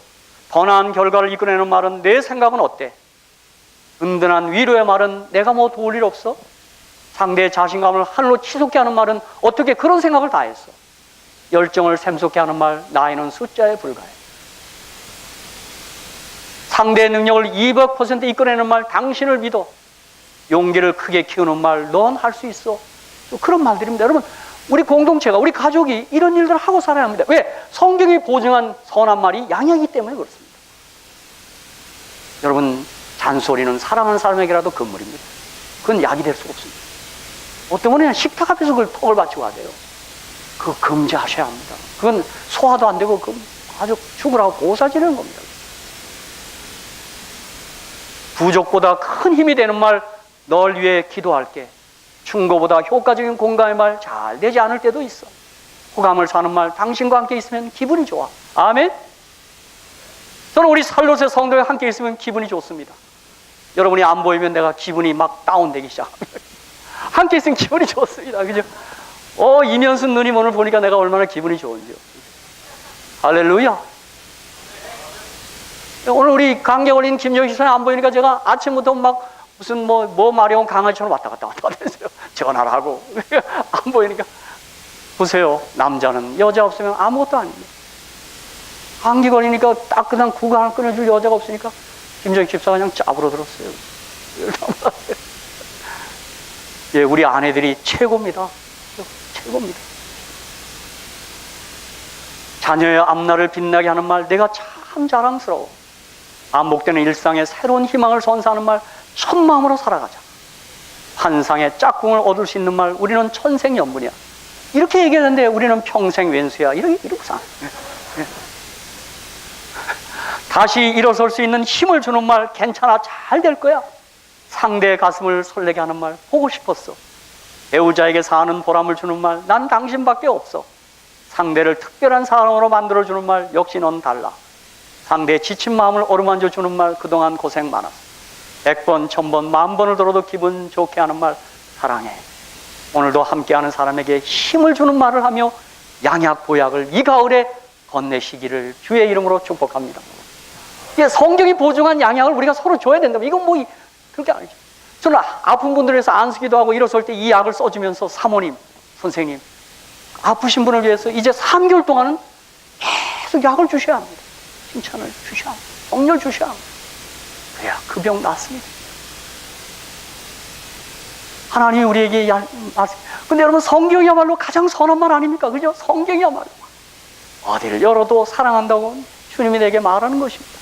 더 나은 결과를 이끌어내는 말은 내 생각은 어때? 든든한 위로의 말은 내가 뭐 도울 일 없어? 상대의 자신감을 하늘로 치솟게 하는 말은 어떻게 그런 생각을 다 했어? 열정을 샘솟게 하는 말 나이는 숫자에 불과해. 상대의 능력을 200% 이끌어내는 말 당신을 믿어. 용기를 크게 키우는 말 넌 할 수 있어. 또 그런 말들입니다. 여러분 우리 공동체가 우리 가족이 이런 일들을 하고 살아야 합니다. 왜? 성경이 보증한 선한 말이 양약이기 때문에 그렇습니다. 여러분 잔소리는 사랑하는 사람에게라도 금물입니다. 그건 약이 될 수가 없습니다. 어떤 분은 그냥 식탁 앞에서 그걸 턱을 받치고 하대요. 그거 금지하셔야 합니다. 그건 소화도 안 되고 아주 죽으라고 고사 지르는 겁니다. 부족보다 큰 힘이 되는 말, 널 위해 기도할게. 충고보다 효과적인 공감의 말 잘 되지 않을 때도 있어. 호감을 사는 말, 당신과 함께 있으면 기분이 좋아. 아멘? 저는 우리 살롯의 성도와 함께 있으면 기분이 좋습니다. 여러분이 안 보이면 내가 기분이 막 다운되기 시작합니다. 함께 있으면 기분이 좋습니다. 그죠? 이면순 누님 오늘 보니까 내가 얼마나 기분이 좋은지요. 할렐루야. 오늘 우리 감기 걸린 김정희 선생님 안 보이니까 제가 아침부터 막 무슨 뭐 마려운 강아지처럼 왔다 갔다 했어요. 전화를 하고. 안 보이니까. 보세요. 남자는 여자 없으면 아무것도 아닙니다. 감기 걸리니까 따끈한 국 하나 끊어줄 여자가 없으니까 김정희 집사가 그냥 짭으로 들었어요. 예, 우리 아내들이 최고입니다. 최고입니다. 자녀의 앞날을 빛나게 하는 말, 내가 참 자랑스러워. 반복되는 일상에 새로운 희망을 선사하는 말, 첫 마음으로 살아가자. 환상의 짝꿍을 얻을 수 있는 말, 우리는 천생연분이야. 이렇게 얘기하는데 우리는 평생 왼수야. 이러고 사. 다시 일어설 수 있는 힘을 주는 말, 괜찮아, 잘 될 거야. 상대의 가슴을 설레게 하는 말, 보고 싶었어. 배우자에게 사는 보람을 주는 말, 난 당신밖에 없어. 상대를 특별한 사람으로 만들어주는 말, 역시 넌 달라. 상대의 지친 마음을 어루만져 주는 말, 그동안 고생 많았어. 100번, 1000번, 10,000번을 들어도 기분 좋게 하는 말, 사랑해. 오늘도 함께하는 사람에게 힘을 주는 말을 하며 양약 보약을 이 가을에 건네시기를 주의 이름으로 축복합니다. 이게 성경이 보증한 양약을 우리가 서로 줘야 된다. 이건 그렇게 아니죠. 저는 아픈 분들에서 안수기도 하고 일어설 때 이 약을 써주면서 사모님, 선생님, 아프신 분을 위해서 이제 3개월 동안은 계속 약을 주셔야 합니다. 칭찬을 주셔야 합니다. 격려를 주셔야 합니다. 그래야 그 병 낫습니다. 하나님이 우리에게 근데 여러분, 성경이야말로 가장 선한 말 아닙니까? 그죠? 성경이야말로 어디를 열어도 사랑한다고 주님이 내게 말하는 것입니다.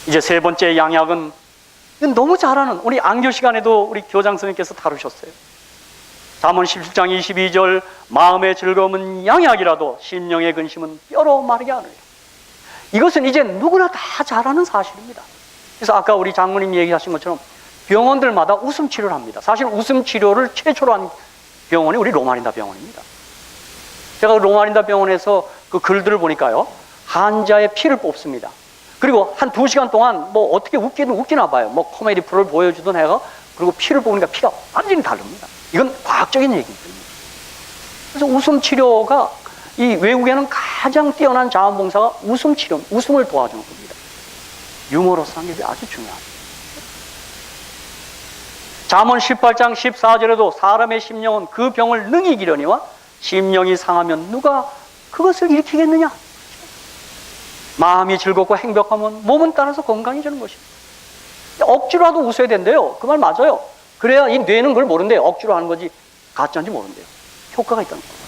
이제 세 번째 양약은 너무 잘 아는, 우리 안교 시간에도 우리 교장 선생님께서 다루셨어요. 잠언 17장 22절, 마음의 즐거움은 양약이라도 심령의 근심은 뼈로 마르게 하느니라. 이것은 이제 누구나 다 잘 아는 사실입니다. 그래서 아까 우리 장모님 얘기하신 것처럼 병원들마다 웃음 치료를 합니다. 사실 웃음 치료를 최초로 한 병원이 우리 로마린다 병원입니다. 제가 로마린다 병원에서 그 글들을 보니까요, 환자의 피를 뽑습니다. 그리고 한 2시간 동안 뭐 어떻게 웃기나 봐요. 뭐 코미디 프로를 보여주던 애가, 그리고 피를 뽑으니까 피가 완전히 다릅니다. 이건 과학적인 얘기입니다. 그래서 웃음 치료가 이 외국에는 가장 뛰어난 자원봉사가 웃음 치료, 웃음을 도와주는 겁니다. 유머러스한 게 아주 중요합니다. 잠언 18장 14절에도 사람의 심령은 그 병을 능히 이기려니와 심령이 상하면 누가 그것을 일으키겠느냐? 마음이 즐겁고 행복하면 몸은 따라서 건강해지는 것입니다. 억지로라도 웃어야 된대요. 그 말 맞아요. 그래야 이 뇌는 그걸 모른대요. 억지로 하는 거지 가짜인지 모른대요. 효과가 있다는 거예요.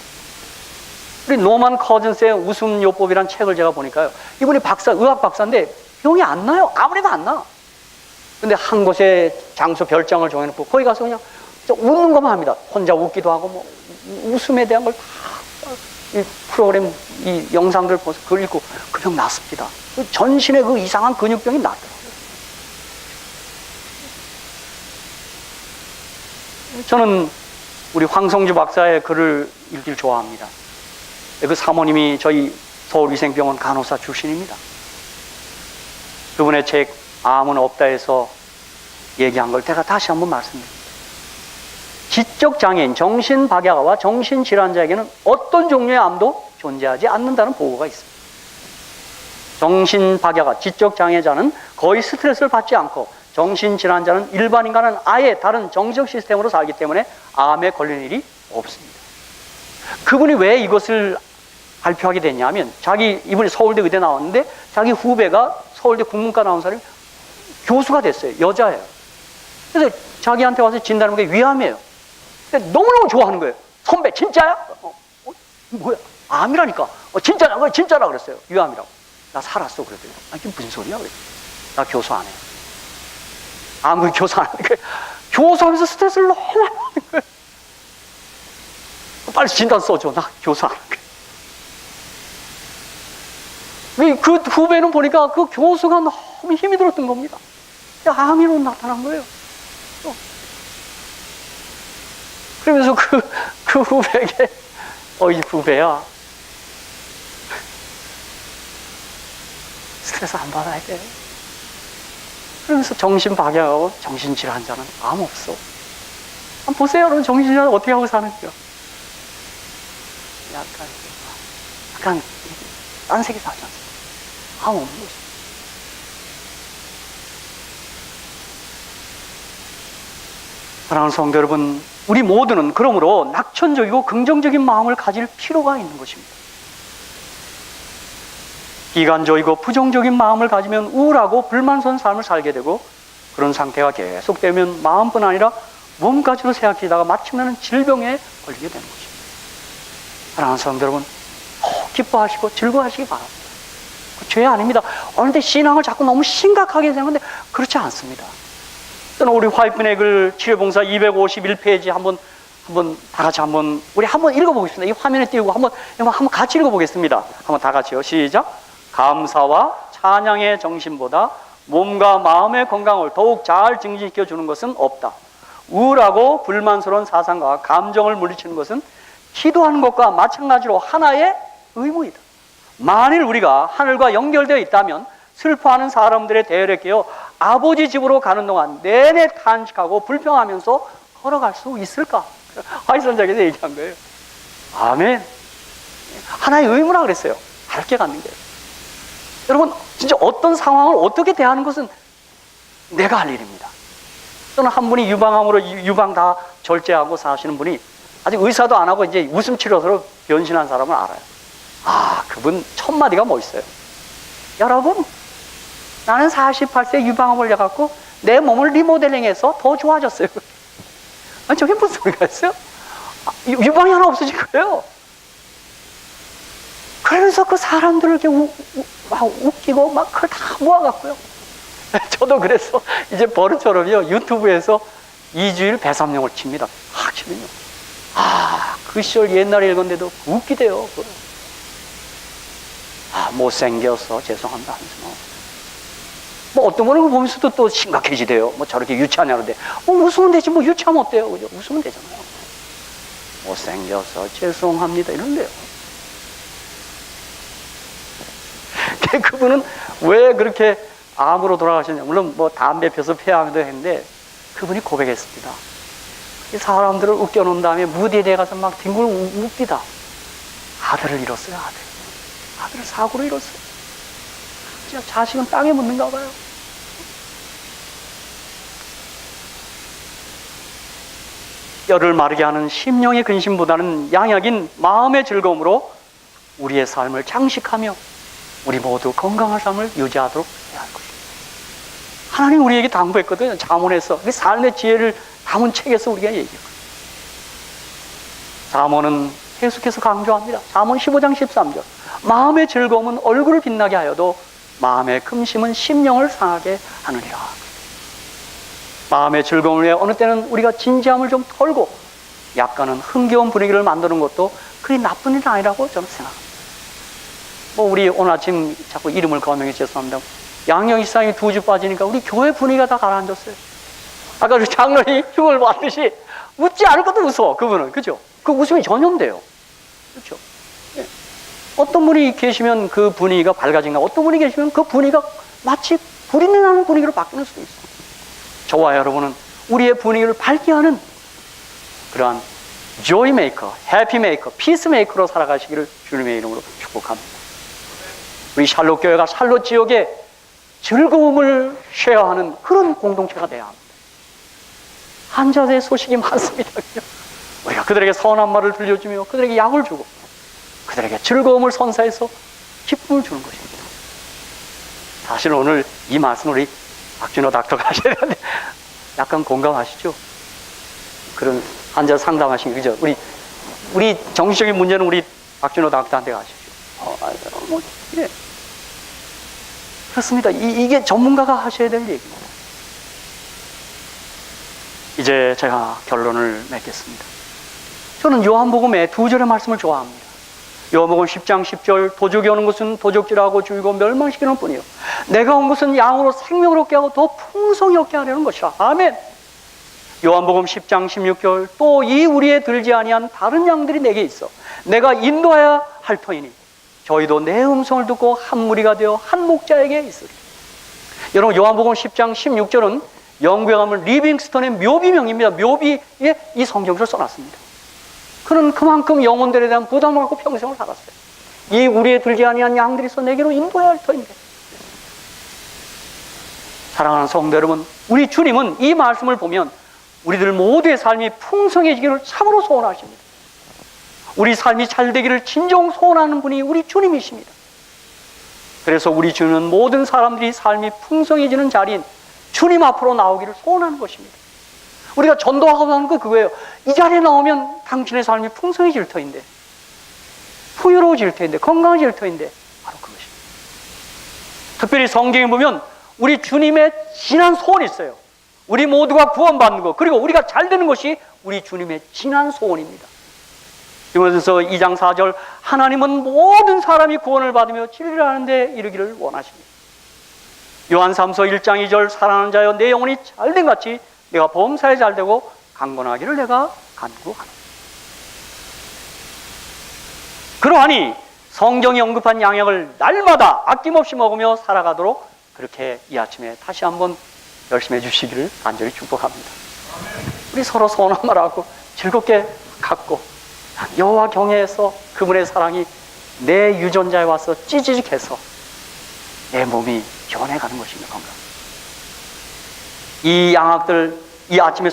우리 노만 커즌스의 웃음요법이라는 책을 제가 보니까요, 이분이 의학 박사인데 병이 안 나요. 아무래도 안 나. 근데 한 곳에 장소 별장을 정해놓고 거기 가서 그냥 웃는 것만 합니다. 혼자 웃기도 하고 뭐 웃음에 대한 걸 다 이 프로그램, 이 영상들 보면서 그걸 읽고 그 병 낫습니다. 전신의 그 이상한 근육병이 낫더라고요. 저는 우리 황성주 박사의 글을 읽기를 좋아합니다. 그 사모님이 저희 서울위생병원 간호사 출신입니다. 그분의 책 암은 없다에서 얘기한 걸 제가 다시 한번 말씀드립니다. 지적장애인, 정신박약아와 정신질환자에게는 어떤 종류의 암도 존재하지 않는다는 보고가 있습니다. 정신박약아, 지적장애자는 거의 스트레스를 받지 않고, 정신질환자는 일반 인간은 아예 다른 정신적 시스템으로 살기 때문에 암에 걸리는 일이 없습니다. 그분이 왜 이것을 발표하게 됐냐면, 이분이 서울대 의대 나왔는데 자기 후배가 서울대 국문과 나온 사람이 교수가 됐어요. 여자예요. 그래서 자기한테 와서 진단한 게 위암이에요. 근데 너무너무 좋아하는 거예요. 선배 진짜야? 뭐야? 암이라니까. 진짜야? 진짜라 그랬어요. 위암이라고. 나 살았어 그랬더니, 이게 무슨 소리야? 그랬더니, 나 교수 안 해. 아무리 교수 안 하는 거예요. 교수하면서 스트레스를 너무 많이 받는 거예요. 빨리 진단 써줘. 나 교수 안 할게. 그 후배는 보니까 그 교수가 너무 힘이 들었던 겁니다. 암이로 나타난 거예요. 그러면서 그 후배에게, 이 후배야, 스트레스 안 받아야 돼. 그러면서 정신 박약하고 정신질환 환자는 암 없어. 한번 보세요, 여러분. 정신질환 어떻게 하고 사는지요. 약간 딴 세계 사지 않습니까? 암 없는 거죠. 사랑하는 성도 여러분, 우리 모두는 그러므로 낙천적이고 긍정적인 마음을 가질 필요가 있는 것입니다. 비관적이고 부정적인 마음을 가지면 우울하고 불만스러운 삶을 살게 되고, 그런 상태가 계속되면 마음뿐 아니라 몸까지도 생각하다가 마침내는 질병에 걸리게 되는 것입니다. 사랑하는 성도 여러분, 기뻐하시고 즐거워하시기 바랍니다. 죄 아닙니다. 그런데 신앙을 자꾸 너무 심각하게 생각하는데 그렇지 않습니다. 저는 우리 화이트넥을 치료봉사 251페이지 한번 다 같이 우리 한번 읽어보겠습니다. 이 화면에 띄우고 한번 같이 읽어보겠습니다. 한번 다 같이요. 시작. 감사와 찬양의 정신보다 몸과 마음의 건강을 더욱 잘 증진시켜 주는 것은 없다. 우울하고 불만스러운 사상과 감정을 물리치는 것은 기도하는 것과 마찬가지로 하나의 의무이다. 만일 우리가 하늘과 연결되어 있다면 슬퍼하는 사람들의 대열에 끼어 아버지 집으로 가는 동안 내내 탄식하고 불평하면서 걸어갈 수 있을까? 화이선자께서 얘기한 거예요. 아멘. 하나의 의무라 그랬어요. 밝게 갖는 게. 여러분, 진짜 어떤 상황을 어떻게 대하는 것은 내가 할 일입니다. 저는 한 분이 유방암으로 유방 다 절제하고 사시는 분이 아직 의사도 안 하고 이제 웃음 치료소로 변신한 사람을 알아요. 그분 첫 마디가 멋있어요. 여러분, 나는 48세 유방암 걸려갖고 내 몸을 리모델링해서 더 좋아졌어요. 저게 무슨 소리가 있어요? 유방이 하나 없어진 거예요. 그러면서 그 사람들을 이렇게 웃기고 막 그걸 다 모아갖고요. 저도 그래서 이제 버릇처럼요, 유튜브에서 2주일 배삼룡을 칩니다. 치면요. 그 시절 옛날에 읽었는데도 웃기대요. 못생겨서 죄송합니다. 뭐 어떤 분은 보면서도 또 심각해지대요. 저렇게 유치하냐는데, 웃으면 되지, 유치하면 어때요? 그죠? 웃으면 되잖아요. 못생겨서 죄송합니다. 이런데요. 그분은 왜 그렇게 암으로 돌아가셨냐. 물론 담배 펴서 폐암도 했는데, 그분이 고백했습니다. 이 사람들을 웃겨놓은 다음에 무대에 내가서 막 뒹굴 웃기다. 아들을 잃었어요, 아들을 사고로 잃었어요. 진짜 자식은 땅에 묻는가 봐요. 뼈를 마르게 하는 심령의 근심보다는 양약인 마음의 즐거움으로 우리의 삶을 장식하며 우리 모두 건강한 삶을 유지하도록 해야 할 것입니다. 하나님 우리에게 당부했거든요. 잠언에서. 삶의 지혜를 담은 책에서 우리가 얘기했거든요. 잠언은 계속해서 강조합니다. 잠언 15장 13절. 마음의 즐거움은 얼굴을 빛나게 하여도 마음의 금심은 심령을 상하게 하느니라. 마음의 즐거움을 위해 어느 때는 우리가 진지함을 좀 털고 약간은 흥겨운 분위기를 만드는 것도 그리 나쁜 일은 아니라고 저는 생각합니다. 우리 오늘 아침 자꾸 이름을 거명해 죄송합니다. 양영이상이 2주 빠지니까 우리 교회 분위기가 다 가라앉았어요. 아까 우리 장로님 흉을 봤듯이 웃지 않을 것도 웃어, 그분은. 그죠? 그 웃음이 전염돼요. 그렇죠? 예. 어떤 분이 계시면 그 분위기가 밝아진가, 어떤 분이 계시면 그 분위기가 마치 불이 나는 분위기로 바뀌는 수도 있어요. 저와 여러분은 우리의 분위기를 밝게 하는 그러한 조이 메이커, 해피 메이커, 피스 메이커로 살아가시기를 주님의 이름으로 축복합니다. 우리 샬롯 교회가 샬롯 지역에 즐거움을 쉐어하는 그런 공동체가 되어야 합니다. 환자들의 소식이 많습니다. 우리가 그들에게 선한 말을 들려주며 그들에게 약을 주고 그들에게 즐거움을 선사해서 기쁨을 주는 것입니다. 사실 오늘 이 말씀 우리 박준호 닥터가 하셔야 되는데 약간 공감하시죠? 그런 환자 상담하신 그죠? 우리 정신적인 문제는 우리 박준호 닥터한테 가십시오. 예. 그렇습니다. 이게 전문가가 하셔야 될 얘기입니다. 이제 제가 결론을 맺겠습니다. 저는 요한복음의 2절의 말씀을 좋아합니다. 요한복음 10장 10절, 도적이 오는 것은 도적질하고 죽이고 멸망시키는 뿐이요 내가 온 것은 양으로 생명을 얻게 하고 더 풍성히 얻게 하려는 것이라. 아멘. 요한복음 10장 16절, 또 이 우리에 들지 아니한 다른 양들이 내게 있어 내가 인도하여야 할 터이니 저희도 내 음성을 듣고 한 무리가 되어 한 목자에게 있으리. 여러분, 요한복음 10장 16절은 영국에 가면 리빙스턴의 묘비명입니다. 묘비에 이 성경을 써놨습니다. 그는 그만큼 영혼들에 대한 부담을 갖고 평생을 살았어요. 이 우리에 들지 아니한 양들이 있어 내게로 인도해야 할 터인데. 사랑하는 성도 여러분, 우리 주님은 이 말씀을 보면 우리들 모두의 삶이 풍성해지기를 참으로 소원하십니다. 우리 삶이 잘 되기를 진정 소원하는 분이 우리 주님이십니다. 그래서 우리 주님은 모든 사람들이 삶이 풍성해지는 자리인 주님 앞으로 나오기를 소원하는 것입니다. 우리가 전도하고 하는 거 그거예요. 이 자리에 나오면 당신의 삶이 풍성해질 터인데, 풍요로워질 터인데, 건강해질 터인데, 바로 그것입니다. 특별히 성경에 보면 우리 주님의 진한 소원이 있어요. 우리 모두가 구원받는 것, 그리고 우리가 잘 되는 것이 우리 주님의 진한 소원입니다. 디모데전서 2장 4절, 하나님은 모든 사람이 구원을 받으며 진리를 하는 데 이르기를 원하십니다. 요한 3서 1장 2절, 사랑하는 자여 내 영혼이 잘된 같이 내가 범사에 잘되고 강건하기를 내가 간구하노라. 그러하니 성경이 언급한 양약을 날마다 아낌없이 먹으며 살아가도록 그렇게 이 아침에 다시 한번 열심히 해주시기를 간절히 축복합니다. 우리 서로 소원 하나 하고 즐겁게 갖고 여호와 경외해서 그분의 사랑이 내 유전자에 와서 찌직해서 내 몸이 변해가는 것입니다. 건강. 이 양약들, 이 아침에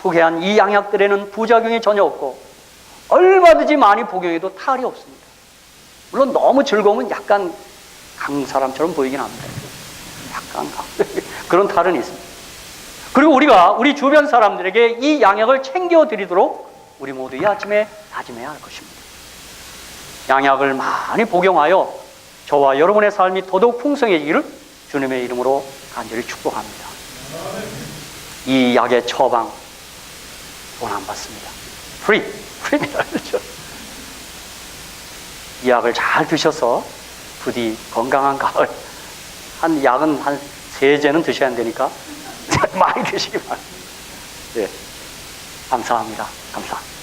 소개한 이 양약들에는 부작용이 전혀 없고 얼마든지 많이 복용해도 탈이 없습니다. 물론 너무 즐거우면 약간 강 사람처럼 보이긴 합니다. 약간 그런 탈은 있습니다. 그리고 우리가 우리 주변 사람들에게 이 양약을 챙겨드리도록 우리 모두 이 아침에 다짐해야 할 것입니다. 양약을 많이 복용하여 저와 여러분의 삶이 더더욱 풍성해지기를 주님의 이름으로 간절히 축복합니다. 이 약의 처방 돈 안 받습니다. 프리입니다. 그렇죠? 이 약을 잘 드셔서 부디 건강한 가을, 한 약은 한 3제는 드셔야 되니까 많이 드시기 바랍니다. 네. 감사합니다. 감사합니다.